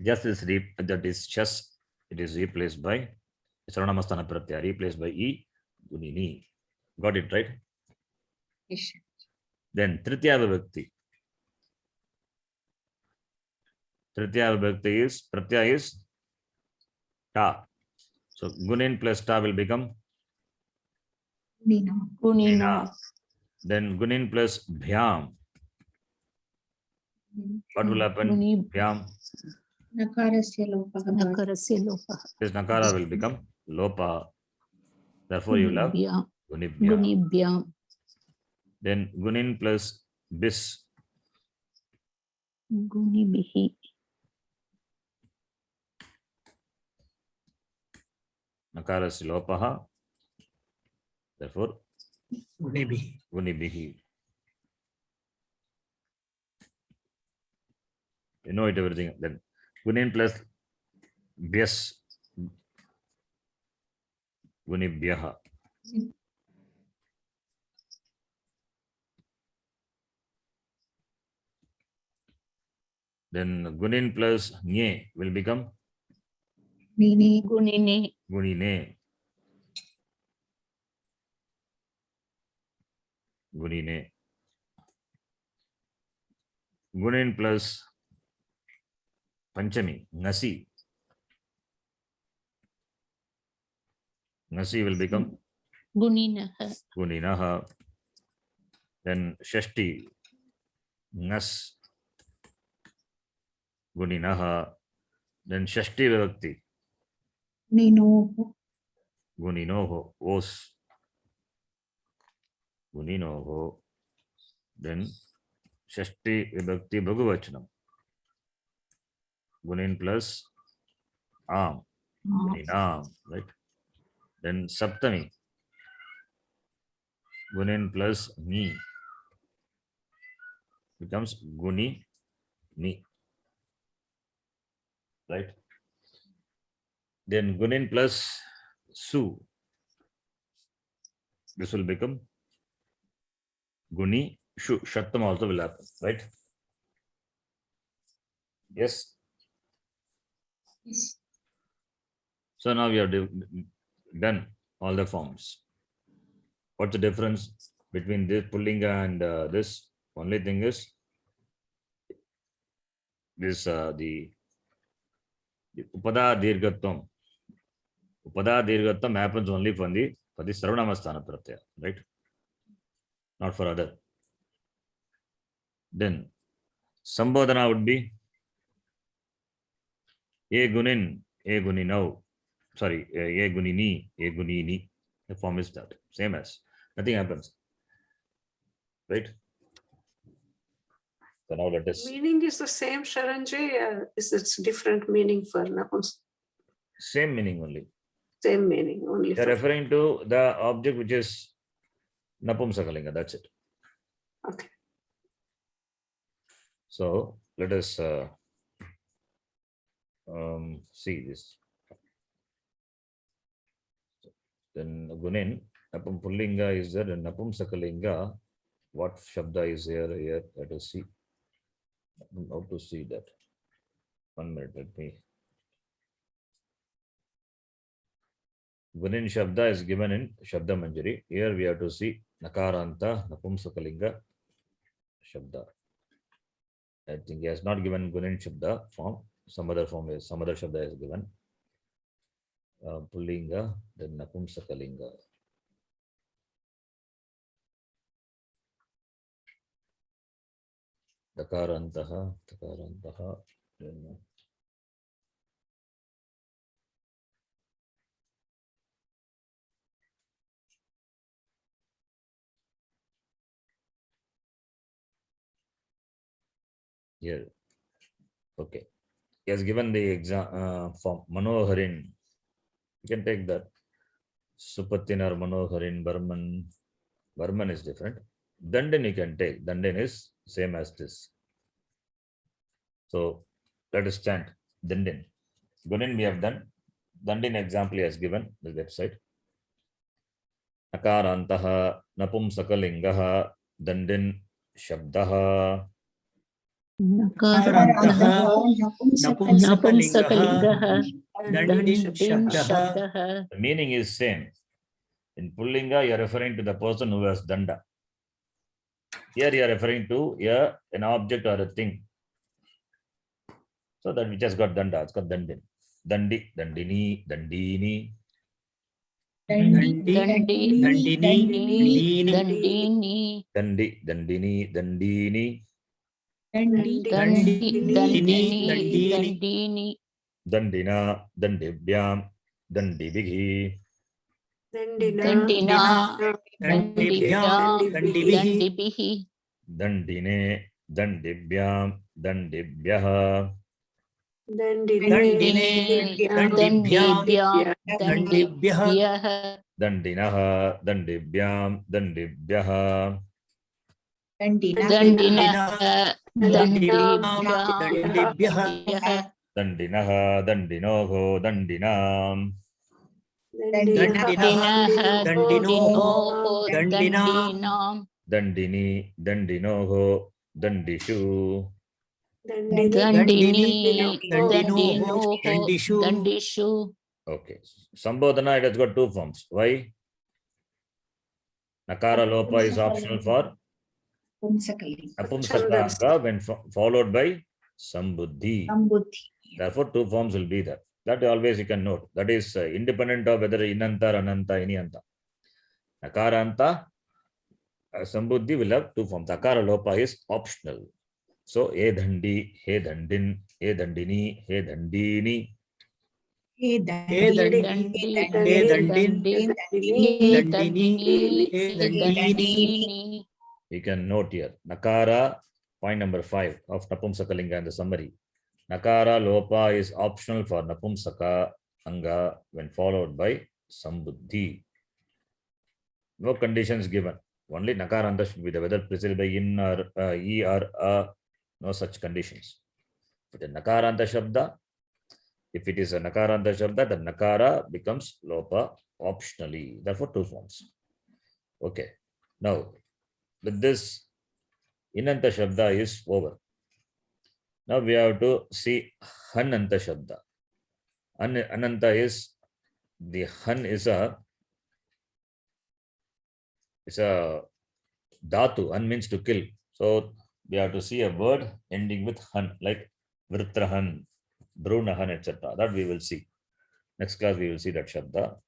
Just is that is Chas, it is replaced by Sarvanamasthana pratyaya, replaced by E, Gunini. Got it, right? Yes. Then Tritiya Vibhakti. Tritiya Vibhakti is, pratyaya is Ta. So Gunin plus Ta will become Nina. Gunina. Then Gunin plus Bhyam. What will happen? Guni. Bhyam. Nakarasya lopaha. Nakarasya Lopa. This Nakara will become Lopa. Therefore, you will have Gunibhya. Gunibhya. Gunibhya. Then Gunin plus Bis. Gunibihi. Nakara is Lopaha. Therefore, Gunibihi. Gunibihi. You know it everything. Then Gunin plus Byas. Gunibhyaha. Then Gunin plus Nye will become Nini. Gunini. Gunine. Gunine. Gunin plus Panchami, Nasi. Nasi will become Guninaha. Guninaha. Then Shashti, Nas. Guninaha. Then Shashti Vibhakti, Nino. Guninoho, Os. Guninoho. Then Shashti Vibhakti Bhagavachanam. Gunin plus Am. Guninam, right? Then Saptami. Gunin plus Ni. Becomes Guni Ni. Right? Then Gunin plus Su. This will become Guni Shu. Shattam also will happen, right? Yes. Yes. So now we have done all the forms. What's the difference between this Pullinga and this? Only thing is this the Upada Dirgatvam. Upada Dirgatvam happens only for the Sarvanamasthana Pratyaya, right? Not for other. Then Sambodhana would be E Gunin, E Guninau. Sorry, E Gunini, E Gunini. The form is that. Same as. Nothing happens. Right? So now let us. Meaning is the same, Sharanji, is it different meaning for Napums? Same meaning only. Same meaning only. They are For, referring to the object which is Napumsakalinga. That's it. okay. So let us see this. Then Gunin, Napum Pullinga is there, and Napumsakalinga. What Shabda is here? Here, let us see. How to see that? 1 minute, let me. Gunin Shabda is given in Shabda Manjari. Here we have to see Nakaranta, Napumsakalinga Shabda. I think he has not given Gunin Shabda form. Some other form is, some other Shabda is given. Pullinga, then Napumsakalinga. Takarantaha, then here. Okay. He has given the exam form Manoharin. You can take that. Supatin or Manoharin, Burman. Burman is different. Dandin you can take. Dandin is same as this. So let us chant Dandin. Gunin we have done. Dandin example he has given the website. Nakarantaha Napumsakalingaha Dandin Shabdaha. Nakarantaha, Napumsakalingaha, Dandin Dandin Shabdaha. Shabdaha. The meaning is same. In Pullinga, you are referring to the person who has danda. Here you are referring to an object or a thing. So that which has got danda, it's called dandin. Dandi, dandini, dandini. Dandi, Dandini, Dandini, Dandini, Dandi, dandini, dandini. Dandini, Dandina, dandibyam, dandibighi. Dandina, Dandibyam, Dandibihi, Dandine, dandibyam, dandibyaha. Dandine, Dandibyam, Dandibyaha, Dandinaha, dandibyam, dandibyaha. Dandinaha, Dandibyam, Dandibyaha. Dandibyaha, Dandinaha, dandinoho, dandinam. Dandinaha, Dandinoho, Dandinam, Dandini, dandinoho, dandishu. Dandini, Dandinoho, Dandinoho, Dandishu. Okay. Sambodhana, it has got two forms. Why? Nakara lopa is optional for Napumsaka when followed by Sambuddhi. Therefore, two forms will be there. That always you can note. That is independent of whether inanta, ananta, any anta. Nakaranta, Sambuddhi will have two forms. Akara lopa is optional. So, E dhandi, he dhandin, he dhandini, he dhandini. Dandini. You can note here. Nakara, point number 5 of Napumsakalinga in the summary. Nakara lopa is optional for Napumsaka anga when followed by Sambuddhi. No conditions given. Only Nakaranta should be there, whether preceded by in or e or a, no such conditions. But a Nakaranta Shabda, if it is a Nakaranta Shabda, then Nakara becomes lopa optionally. Therefore, two forms. Okay. Now, with this, Inanta Shabda is over. Now we have to see Hananta Shabda. Ananta is the han is a dhatu. Han means to kill. So we have to see a word ending with han, like vritrahan, brunahan, etc. That we will see. Next class we will see that shabda.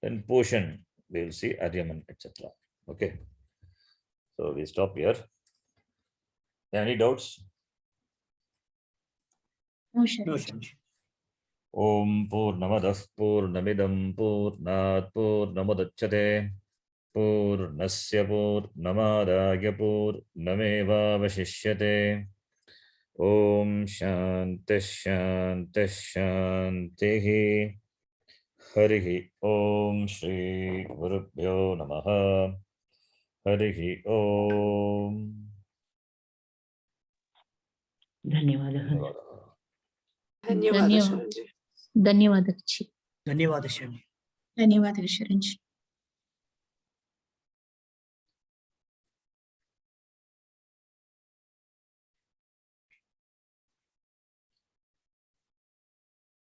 Then portion we will see aryaman, etc. Okay. So we stop here. Any doubts? No, No, Sharanji. Sharanji. Om Purnamadah Purnamidam Purnat Purnamudachyate Purnasya Purnamadaya Purnameva Vashishyate. Om Shanti Shanti Shanti. Harihi Om Shri Gurubhyo Namaha. Harihi Om. ಧನ್ಯವಾದः. ಧನ್ಯವಾದ ಧನ್ಯವಾದ. ಶರಣ್ಜಿ. ಧನ್ಯವಾದ. Dhanyawad, Sharanji. ಧನ್ಯವಾದಗಳು ಶರಣ್ಜಿ.